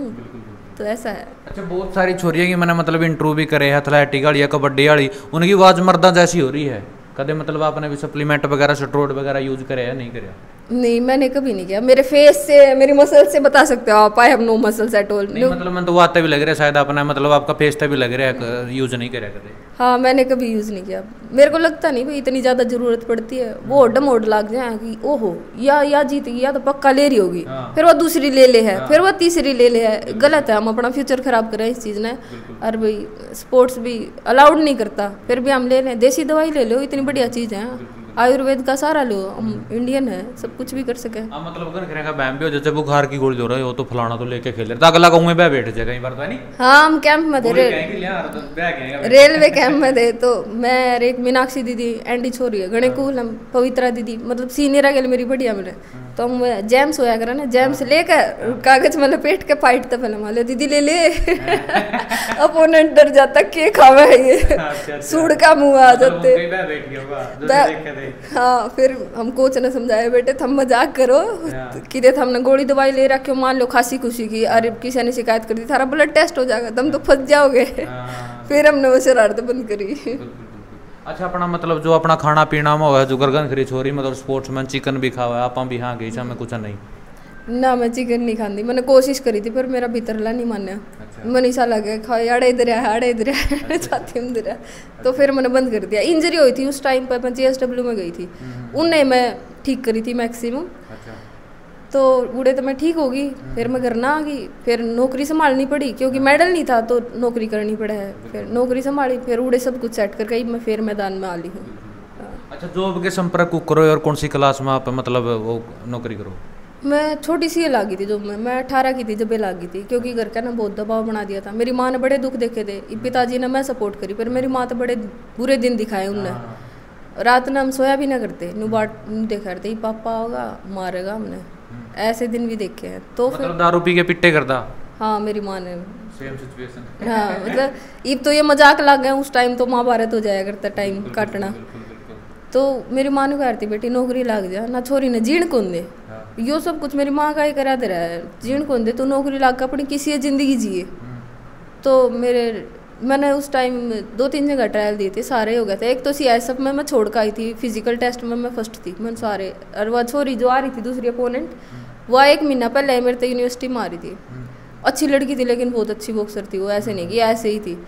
[SPEAKER 2] तो ऐसा है।
[SPEAKER 1] अच्छा, बहुत सारी छोरियाँ की मैंने मतलब इंटरव्यू भी करे, एथलेटिक वाली या कबड्डी वाली, उनकी आवाज़ मर्दा जैसी हो रही है। कदे मतलब आपने भी सप्लीमेंट वगैरह स्टेरॉइड वगैरह यूज करे या नहीं करे?
[SPEAKER 2] नहीं, मैंने कभी नहीं किया। मेरे फेस से मेरी मसल से बता सकते हो आप, I have no muscles at all.
[SPEAKER 1] मतलब मैं तो आते भी लग रहा है शायद अपना मतलब आपका फेस पे भी लग रहा है यूज नहीं करे कदे?
[SPEAKER 2] हाँ, मैंने कभी यूज़ नहीं किया। मेरे को लगता नहीं भाई इतनी ज़्यादा ज़रूरत पड़ती है। वो मोड लग जाए कि ओहो या जीत गई या तो पक्का ले रही होगी, फिर वो दूसरी ले ले है, फिर वो तीसरी ले ले है। गलत है, हम अपना फ्यूचर खराब करें इस चीज़ ने। और भाई स्पोर्ट्स भी अलाउड नहीं करता, फिर भी हम ले लें। देसी दवाई ले लो, इतनी बढ़िया चीज़ है। आयुर्वेद का सारा लो, हम इंडियन है, सब कुछ भी कर सके।
[SPEAKER 1] मतलब अगर का बैम भी हो जैसे बुखार की गोली दे रहा है हो तो फलाना तो लेके खेल रहे अगला कहूँ मैं बैठ जाए कहीं बार तो नहीं।
[SPEAKER 2] हाँ, हम कैंप में थे, रेलवे कैंप में थे, तो मैं एक मीनाक्षी दीदी एंडी छोरी है गणे कूल, हम पवित्रा दीदी मतलब सीनियर आ गए मेरी बढ़िया मेरे, तो हम जेम्स होया करा ना, जेम्स लेकर कागज में लपेट के फाइट था पहले माले दीदी ले ले अपोनेंट डर जाता के खावा है ये सूड़ का मुँह आ जाते। हाँ, फिर हम कोच ने समझाया बेटे थम मजाक करो कि दे हमने गोली दवाई ले रखी हो, मान लो खांसी खुशी की, अरे किसी ने शिकायत कर दी थारा ब्लड टेस्ट हो जाएगा, तुम तो फंस जाओगे। फिर हमने वो शरारत बंद करी।
[SPEAKER 1] अच्छा, अपना मतलब जो अपना खाना पीना में हुआ जो गरगन खरी छोरी मतलब स्पोर्ट्समैन चिकन भी खावा है आप भी? हाँ गई में कुछ नहीं
[SPEAKER 2] ना, मैं चिकन नहीं खाती। मैंने कोशिश करी थी पर मेरा भीतरला नहीं माना। मन ऐसा लगे खाए अड़े इधर है अड़े इधर है छाती इधर है, तो फिर मैंने बंद कर दिया। इंजरी हुई थी उस टाइम पर, मैं JSW में गई थी, उन्हें मैं ठीक करी थी मैक्सिमम। तो बूढ़े तो मैं ठीक होगी, फिर मैं घर ना आ गई, फिर नौकरी संभालनी पड़ी क्योंकि मेडल नहीं था तो नौकरी करनी पड़ा है। फिर नौकरी संभाली, फिर बूढ़े सब कुछ सेट कर गई, मैं फिर मैदान में आ ली हूँ।
[SPEAKER 1] अच्छा, जॉब के संपर्क को करो और कौन सी क्लास में आप मतलब वो नौकरी करो?
[SPEAKER 2] मैं छोटी सी लागी थी जब मैं 18 की थी जब लागी थी, क्योंकि घर का ना बहुत दबाव बना दिया था। मेरी माँ ने बड़े दुख देखे थे, पिताजी ने मैं सपोर्ट करी, पर मेरी माँ तो बड़े बुरे दिन दिखाए उनने। रात में हम सोया भी ना करते, नु बाट देखा करते पापा होगा मारेगा हमने, ऐसे दिन भी देखे हैं। तो
[SPEAKER 1] मतलब
[SPEAKER 2] फिर
[SPEAKER 1] दारू पी के पिट्टे करता?
[SPEAKER 2] हाँ, मेरी माँ ने
[SPEAKER 1] सेम सिचुएशन।
[SPEAKER 2] हाँ, मतलब अब तो ये मजाक लग गया, उस टाइम तो महाभारत हो जाया करता टाइम काटना। तो मेरी माँ ने कहा थी बेटी नौकरी लग जा ना, छोरी ने जीण कौन दे, यो सब कुछ मेरी माँ का ही करा दे रहा है, जीण कौन दे, तू नौकरी लग कर अपनी किसी जिंदगी जिए। तो मैंने उस टाइम 2-3 जगह ट्रायल दिए थे, सारे हो गए थे। एक तो CISF में मैं छोड़ कर आई थी, फिजिकल टेस्ट में मैं फर्स्ट थी, मैंने सारे। और वह छोरी जो आ रही थी दूसरी अपोनेंट, वह 1 महीना पहले मेरे तो यूनिवर्सिटी में आ रही थी, अच्छी लड़की थी लेकिन बहुत अच्छी बॉक्सर थी वो, ऐसे नहीं कि ऐसे ही थी।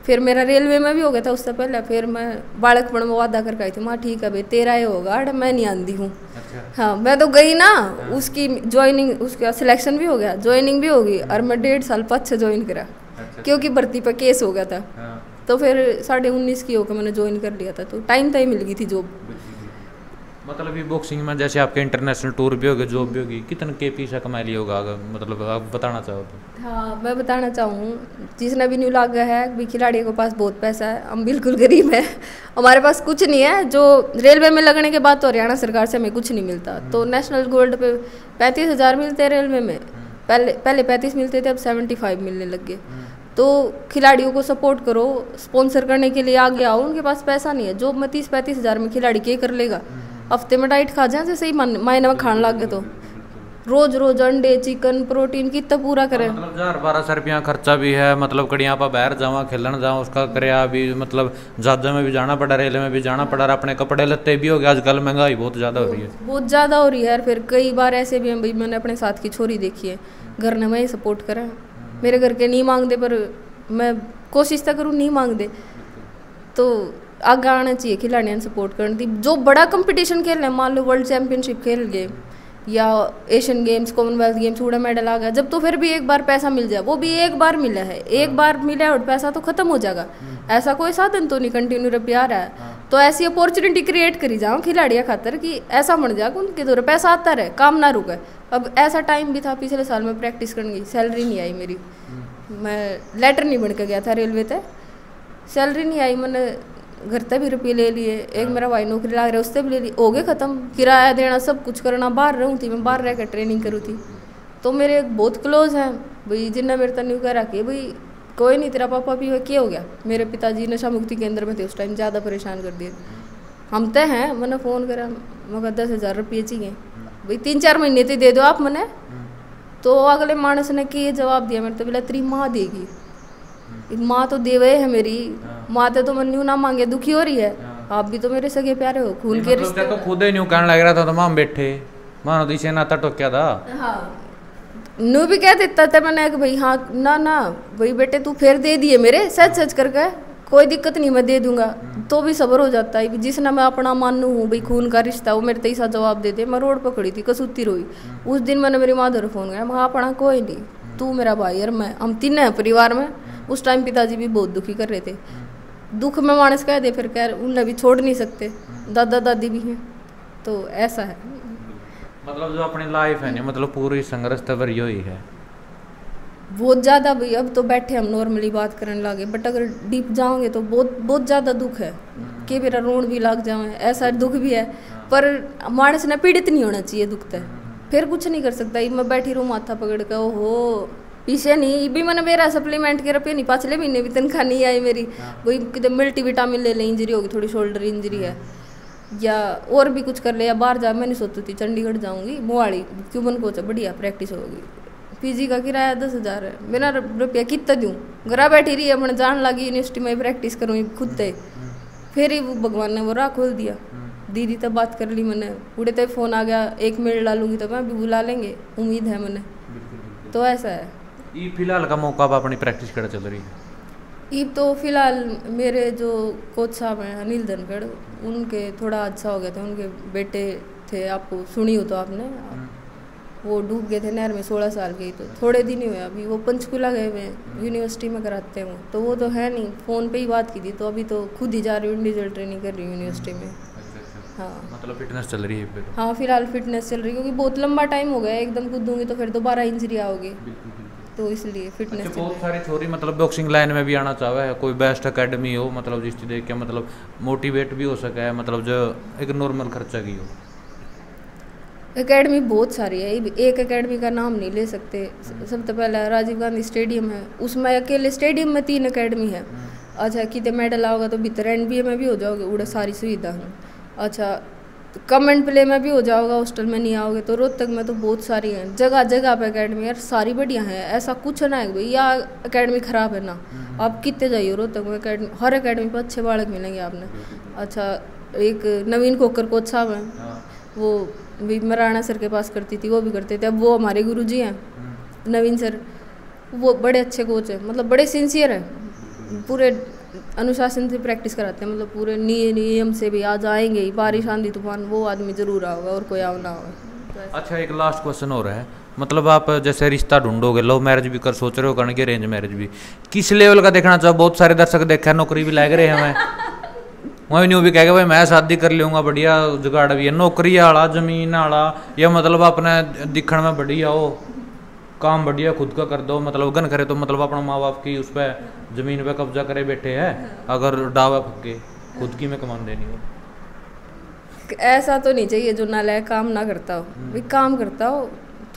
[SPEAKER 2] फिर मेरा रेलवे में भी हो गया था उससे पहले। फिर मैं बालकपण में वादा करके आई थी, माँ ठीक है भाई तेरा ये होगा, मैं नहीं आंदी हूँ। अच्छा। हाँ, मैं तो गई ना, उसकी ज्वाइनिंग, उसका सिलेक्शन भी हो गया, ज्वाइनिंग भी होगी, और मैं 1.5 साल पीछे ज्वाइन करा। अच्छा। क्योंकि भर्ती पर केस हो गया था। तो फिर 19.5 की होकर मैंने ज्वाइन कर लिया था, तो टाइम तय मिल गई थी जॉब।
[SPEAKER 1] मतलब ये बॉक्सिंग में जैसे आपके इंटरनेशनल टूर भी होगे, जॉब भी होगी, कितने के पैसा कमा लिया होगा अगर मतलब आप बताना चाहो तो?
[SPEAKER 2] हाँ, मैं बताना चाहूँ, जिसने भी न्यू लागा है भी खिलाड़ियों के पास बहुत पैसा है, हम बिल्कुल गरीब हैं, हमारे पास कुछ नहीं है। जो रेलवे में लगने के बाद तो हरियाणा सरकार से हमें कुछ नहीं मिलता। तो नेशनल गोल्ड पे 35,000 मिलते हैं रेलवे में, पहले 35 मिलते थे, अब 75 मिलने लग गए। तो खिलाड़ियों को सपोर्ट करो, स्पॉन्सर करने के लिए आगे आओ, उनके पास पैसा नहीं है। जॉब में 30-35 हज़ार में खिलाड़ी क्या कर लेगा? हफ्ते में डाइट खा जाए जैसे ही महीने में खाने लग गए, तो रोज रोज अंडे चिकन प्रोटीन कितना पूरा करे।
[SPEAKER 1] मतलब 1200 रुपया खर्चा भी है, मतलब कड़ियाँ पर बाहर जावा खेलन जाओ उसका करया भी, मतलब जहाज़ों में भी जाना पड़ा, रेलवे में भी जाना पड़ा, अपने कपड़े लत्ते भी हो गए, आजकल महंगाई बहुत ज़्यादा हो रही है,
[SPEAKER 2] बहुत ज़्यादा हो रही है। फिर कई बार ऐसे भी हैं भाई, मैंने अपने साथ की छोरी देखी है, घर ने मैं सपोर्ट करा, मेरे घर के नहीं मांगते पर मैं कोशिश तो करूँ नहीं मांगते, तो आगे आना चाहिए खिलाड़ियों ने सपोर्ट करने दी। जो बड़ा कंपटीशन खेल रहे, मान लो वर्ल्ड चैंपियनशिप खेल गए या एशियन गेम्स कॉमनवेल्थ गेम्स पूरा मेडल आ गया, जब तो फिर भी एक बार पैसा मिल जाए, वो भी एक बार मिला है, एक बार मिला और पैसा तो खत्म हो जाएगा, ऐसा कोई साधन तो नहीं कंटिन्यू रह आ रहा है। तो ऐसी अपॉर्चुनिटी क्रिएट करी जाओ खिलाड़ियों खातर कि ऐसा बन जाए उनके दौरे पैसा आता रहे, काम ना रुके। अब ऐसा टाइम भी था, पिछले साल में प्रैक्टिस करने गई, सैलरी नहीं आई मेरी, मैं लेटर नहीं बन के गया था रेलवे तक, सैलरी नहीं आई, मैंने घर तक भी रुपये ले लिए, एक मेरा भाई नौकरी लग रहा है उससे भी ले ली, हो गए ख़त्म, किराया देना सब कुछ करना, बाहर रहूँ थी मैं, बाहर रह कर ट्रेनिंग करूँ थी। तो मेरे बहुत क्लोज हैं भाई, जिनने मेरे तक न्यू कह रखी भाई कोई नहीं तेरा पापा भी क्या हो गया। मेरे पिताजी नशा मुक्ति केंद्र में थे उस टाइम, ज़्यादा परेशान कर दिए, हम तय हैं, मैंने फ़ोन करा, मैं 10,000 रुपये चाहिए भाई, 3-4 महीने तो दे दो आप मैंने। तो अगले मानस ने कि जवाब दिया मेरे तो, बोला तेरी माँ देगी, माँ तो देवे है मेरी माँ, तो मन न्यू ना मांगे, दुखी हो रही है, आप भी तो मेरे सगे प्यारे हो, खून के रिश्ते।
[SPEAKER 1] तो खुद ही न्यू कहने लग रहा था, तो माँ बैठे मानो दिशे नाता टोक्या था।
[SPEAKER 2] हाँ, न्यू भी कह देता था मैंने कि भाई हाँ ना भाई बेटे तू फिर दे दिए मेरे, सच करके कोई दिक्कत नहीं मैं दे दूंगा, तो भी सब्र हो जाता है। जिसने मैं अपना मानू हूँ भाई, खून का रिश्ता, वो मेरे तैसा जवाब दे दे। मैं रोड पर खड़ी थी, कसूती रोई, उस दिन मैंने मेरी माँ धर फोन किया, मैं अपना कोई नहीं, तू मेरा भाई और मैं, हम तीन हैं परिवार में। उस टाइम पिताजी भी बहुत दुखी कर रहे थे, दुख में मानस कह दे, फिर कह उन्हें भी छोड़ नहीं सकते, दादा दादी भी हैं, तो ऐसा है।
[SPEAKER 1] मतलब जो अपनी लाइफ है ना, मतलब पूरी संघर्ष तो भरी हुई है
[SPEAKER 2] बहुत ज़्यादा भाई। अब तो बैठे हम नॉर्मली बात करने लगे, बट अगर डीप जाओगे तो बहुत ज़्यादा दुख है कि मेरा रोण भी लग जाए, ऐसा दुख भी है। पर मानस ने पीड़ित नहीं होना चाहिए, दुख है फिर कुछ नहीं कर सकता। मैं बैठी रहूँ माथा पकड़ कर, ओहो पीछे नहीं भी मैंने मेरा सप्लीमेंट के रुपये नहीं, पिछले महीने भी तनख्वाह नहीं आई मेरी, वही कितने मल्टीविटामिन ले लें, इंजरी होगी थोड़ी, शोल्डर इंजरी है या और भी कुछ कर ले, या बाहर जा, मैं नहीं सोचती थी चंडीगढ़ जाऊँगी, मोहाली क्यूबन कोच बढ़िया प्रैक्टिस होगी, पीजी का किराया 10,000 है, बिना रुपया कितना दूँ, घर बैठी रही अपने जान लगी यूनिवर्सिटी में प्रैक्टिस करूँ खुद से। फिर ही वो भगवान ने वो राह खोल दिया, दीदी तब बात कर ली मैंने, पूरे तक फ़ोन आ गया, 1 मिनट डालूंगी तो मैं भी बुला लेंगे, उम्मीद है मैंने। तो ऐसा है।
[SPEAKER 1] ये फिलहाल का मौका आप अपनी प्रैक्टिस कर चल रही है?
[SPEAKER 2] ये तो फिलहाल मेरे जो कोच साहब हैं अनिल धनखड़, उनके थोड़ा अच्छा हो गया था, उनके बेटे थे, आपको सुनी हो तो आपने, वो डूब गए थे नहर में, 16 साल के ही, तो थोड़े दिन ही हुए अभी वो पंचकुला गए हुए हैं, यूनिवर्सिटी में कराते हैं वो, तो वो तो है नहीं, फ़ोन पे ही बात की थी, तो अभी तो खुद ही जा रही हूँ, इंडिविजुअल ट्रेनिंग कर रही हूँ यूनिवर्सिटी में। हाँ
[SPEAKER 1] मतलब फिटनेस चल रही है पे तो।
[SPEAKER 2] हाँ फिलहाल फिटनेस चल रही है, क्योंकि बहुत लंबा टाइम हो गया है, एकदम कूदूंगी तो फिर दोबारा इंजरी आओगी, तो इसलिए फिटनेस।
[SPEAKER 1] अच्छा, बहुत सारी छोरी मतलब बॉक्सिंग लाइन में भी आना चाहे है, कोई बेस्ट एकेडमी हो मतलब जिसकी देख के मतलब मोटिवेट भी हो सके है, मतलब जो एक नॉर्मल खर्चा की हो।
[SPEAKER 2] एकेडमी बहुत सारी है, एक एकेडमी का नाम नहीं ले सकते। सबसे पहला राजीव गांधी स्टेडियम है, उसमें अकेले स्टेडियम में 3 एकेडमी है। अच्छा कितने मेडल आओगा तो भीतर NBA में भी हो जाओगे, उड़े सारी सुविधा है। अच्छा कमेंट प्ले में भी हो जाओगा, हॉस्टल में नहीं आओगे तो रोहतक में तो बहुत सारी हैं, जगह जगह पे एकेडमी यार सारी बढ़िया है, ऐसा कुछ ना है भाई या एकेडमी ख़राब है ना। आप कितने जाइए रोहतक में एकेडमी, हर एकेडमी पर अच्छे बालक मिलेंगे आपने। अच्छा एक नवीन कोकर कोच साहब हैं, वो भी मराना सर के पास करती थी, वो भी करते थे, अब वो हमारे गुरुजी हैं नवीन सर, वो बड़े अच्छे कोच हैं, मतलब बड़े सिंसियर हैं, पूरे अनुशासन से प्रैक्टिस कराते हैं, मतलब पूरे नियम से भी। आज आएंगे ही, बारिश आंधी तूफान वो आदमी जरूर आओगा और कोई आओ ना होगा।
[SPEAKER 1] अच्छा एक लास्ट क्वेश्चन हो रहा है, मतलब आप जैसे रिश्ता ढूंढोगे, लव मैरिज भी कर सोच रहे हो करने की, अरेंज मैरिज भी, किस लेवल का देखना चाहो? बहुत सारे दर्शक देखा है नौकरी भी लग रहे हैं, मैं न्यू भी कहेगा भाई मैं शादी कर लूँगा, बढ़िया जुगाड़ भी है, नौकरी वाला जमीन वाला, या मतलब अपने दिखण में बढ़िया हो, काम बढ़िया खुद का कर दो, मतलब गन करे तो मतलब अपना माँ बाप की उस पर जमीन पे कब्जा करे बैठे है, अगर डावा फके खुद की में कमान देनी हो।
[SPEAKER 2] ऐसा तो नहीं चाहिए जो नालायक काम ना करता हो, भाई काम करता हो,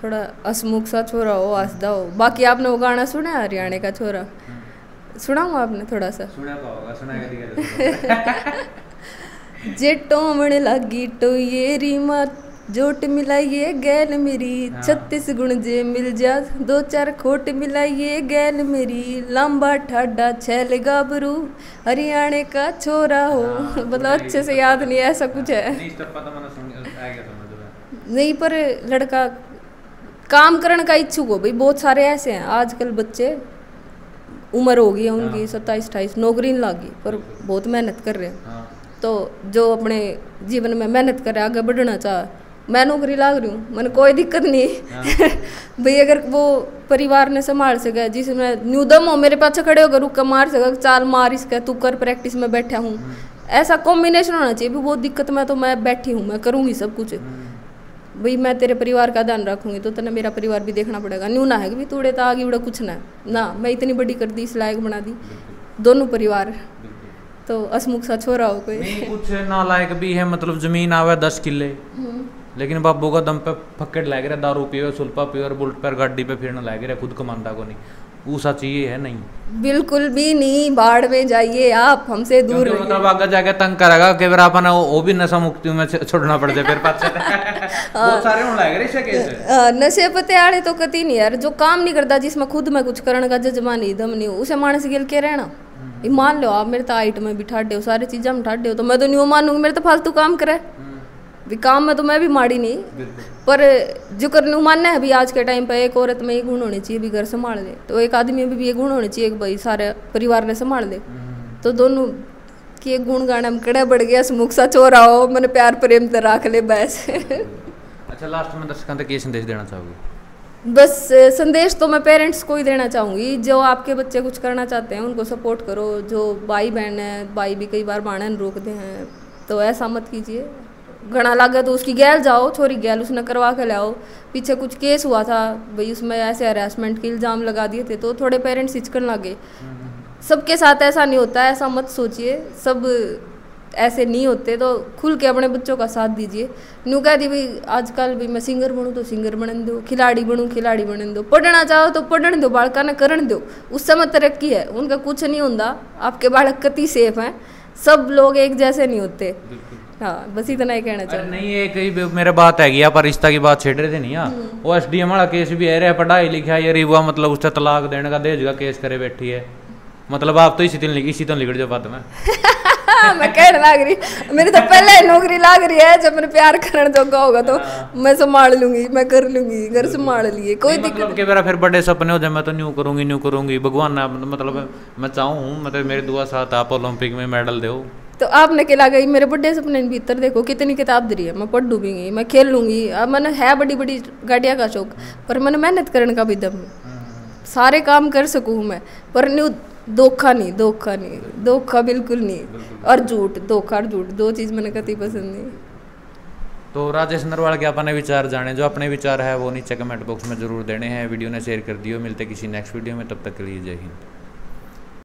[SPEAKER 2] थोड़ा हसमुख सा छोरा हो, हंसदा हो। बाकी आपने वो गाना सुना है हरियाणा का छोरा, सुनाऊँ आपने थोड़ा सा? जे टोमण लागी टोयेरी मत जोट मिलाइए गैल मेरी, 36 गुण जे मिल जा 2-4 खोट मिलाइए गैल मेरी, लंबा ठाडा छैल गाबरू हरियाणा का छोरा हो। मतलब अच्छे से याद नहीं, ऐसा कुछ है नहीं, पर लड़का काम करने का इच्छुक हो भाई, बहुत सारे ऐसे हैं आजकल बच्चे, उम्र हो गई है उनकी 27-28, नौकरी नहीं लगी पर बहुत मेहनत कर रहे हैं। तो जो अपने जीवन में मेहनत कर रहे, आगे बढ़ना चाह, मैं नौकरी लाग रही हूँ, मैंने कोई दिक्कत नहीं भाई, अगर वो परिवार ने संभाल सके, जिसमें न्यूदम हो मेरे पास खड़े होकर रुक मार सके, चाल मार इसका तू कर, प्रैक्टिस में बैठा हूँ, ऐसा कॉम्बिनेशन होना चाहिए। भी बहुत दिक्कत में तो मैं बैठी हूँ, मैं करूँगी सब कुछ भाई, मैं तेरे परिवार का ध्यान रखूँगी तो तेने मेरा परिवार भी देखना पड़ेगा। न्यू ना है कि भी तूड़े तो आगे उड़ा कुछ ना, मैं इतनी बड़ी कर दी, इस लायक बना दी दोनों परिवार, तो असमुख सा छोरा हो कोई
[SPEAKER 1] नहीं, कुछ नालायक भी है, मतलब जमीन आवे 10 किले, लेकिन बाबू का दम पे फक्कड़ लग रहा, दारू पियो, सुल्पा पियो और बुलेट पर गाड़ी पे फिरने लग रहा, खुद कमांदा को नहीं, ऊसा चाहिए है नहीं, बिल्कुल
[SPEAKER 2] भी नहीं, बाढ़ में जाइए आप, हमसे दूर रहिए।
[SPEAKER 1] मतलब आगे जाके तंग करेगा कि फिर अपन वो भी नशा मुक्ति में छोड़ना पड़ जाए फिर पास बहुत सारे होने लग रहे इसे केस।
[SPEAKER 2] नशे पते आड़े तो कती नहीं यार, जो काम नहीं करता, जिसमें खुद में कुछ करने का जज्बा नहीं, दम नहीं, उसे मानस गिल के रहना। मान लो आप मेरे तो हाइट में भी ठाडे हो, सारी चीज़ें में ठाडे हो, तो मैं तो नहीं मानूंगी मेरे तो फालतू काम करे भी, काम में तो मैं भी माड़ी नहीं, पर जो करने मानना है भी आज के टाइम पे एक औरत में ये गुण होने चाहिए भी घर संभाल ले, तो एक आदमी में भी ये गुण होने चाहिए कि भाई सारे परिवार ने संभाल ले, तो दोनों के गुण गाना में कड़ा बढ़ गया, मुख सा चोरा हो, मैंने प्यार प्रेम से रख ले बस।
[SPEAKER 1] अच्छा लास्ट में दर्शकों को क्या संदेश देना चाहोगे?
[SPEAKER 2] बस संदेश तो मैं पेरेंट्स को ही देना चाहूँगी, जो आपके बच्चे कुछ करना चाहते हैं उनको सपोर्ट करो, जो भाई बहन है, भाई भी कई बार बाणन रोकते हैं, तो ऐसा मत कीजिए, घना लगा तो उसकी गैल जाओ, छोरी गैल उसने करवा के लाओ। पीछे कुछ केस हुआ था भाई, उसमें ऐसे हरासमेंट के इल्ज़ाम लगा दिए थे, तो थोड़े पेरेंट्स हिचकन लगे। सबके साथ ऐसा नहीं होता, ऐसा मत सोचिए, सब ऐसे नहीं होते, तो खुल के अपने बच्चों का साथ दीजिए। न्यू कह दी भाई आजकल भी मैं सिंगर बनूँ तो सिंगर बनन दो, खिलाड़ी बनूँ खिलाड़ी बनन दो, पढ़ना चाहो तो पढ़ने दो, बालका ने करन दो, उस समय तरक्की है, उनका कुछ नहीं होता, आपके बालक कति सेफ हैं, सब लोग एक जैसे नहीं होते। हाँ बस इतना ही कहना चाहिए।
[SPEAKER 1] नहीं एक ही मेरे बात है पर रिश्ता की बात छेड़ रहे थे नहीं यार, वो SDM वाला केस भी है रहा, पढ़ाई लिखाई ये रिवा, मतलब उससे तलाक देने का दहेज का केस करे बैठी है, मतलब आप तो इसी दिन लिखड़ जाओ बाद में।
[SPEAKER 2] मैं कहने लग रही, मेरी तो पहले नौकरी लाग रही है, जब मैंने प्यार करने जोगा होगा तो मैं संभाल लूंगी, मैं कर लूंगी, घर संभाल लिए, कोई दिक्कत
[SPEAKER 1] के मेरा फिर बड़े सपने हो जाए, मैं तो न्यू करूंगी भगवान ना, मतलब मैं चाहूँ, मतलब मेरी दुआ साथ आप ओलंपिक में मेडल दो,
[SPEAKER 2] तो आपने क्या लगा मेरे बड़े सपने भीतर देखो कितनी किताब दे रही है, मैं पढ़ डूबूंगी, मैं खेल लूंगी। अब मैंने है बड़ी बड़ी गाड़ियाँ का शौक, पर मैंने मेहनत करने का भी दम है, सारे काम कर सकूँ मैं, पर न्यू धोखा नहीं, धोखा नहीं, धोखा बिल्कुल नहीं, और झूठ, धोखा और झूठ दो चीज़ मैंने कभी पसंद नहीं।
[SPEAKER 1] तो राजेश नरवाल के अपने विचार जाने, जो अपने विचार है वो नीचे कमेंट बॉक्स में जरूर देने हैं। वीडियो ने शेयर कर दियो। मिलते किसी नेक्स्ट वीडियो में, तब तक के लिए जय हिंद।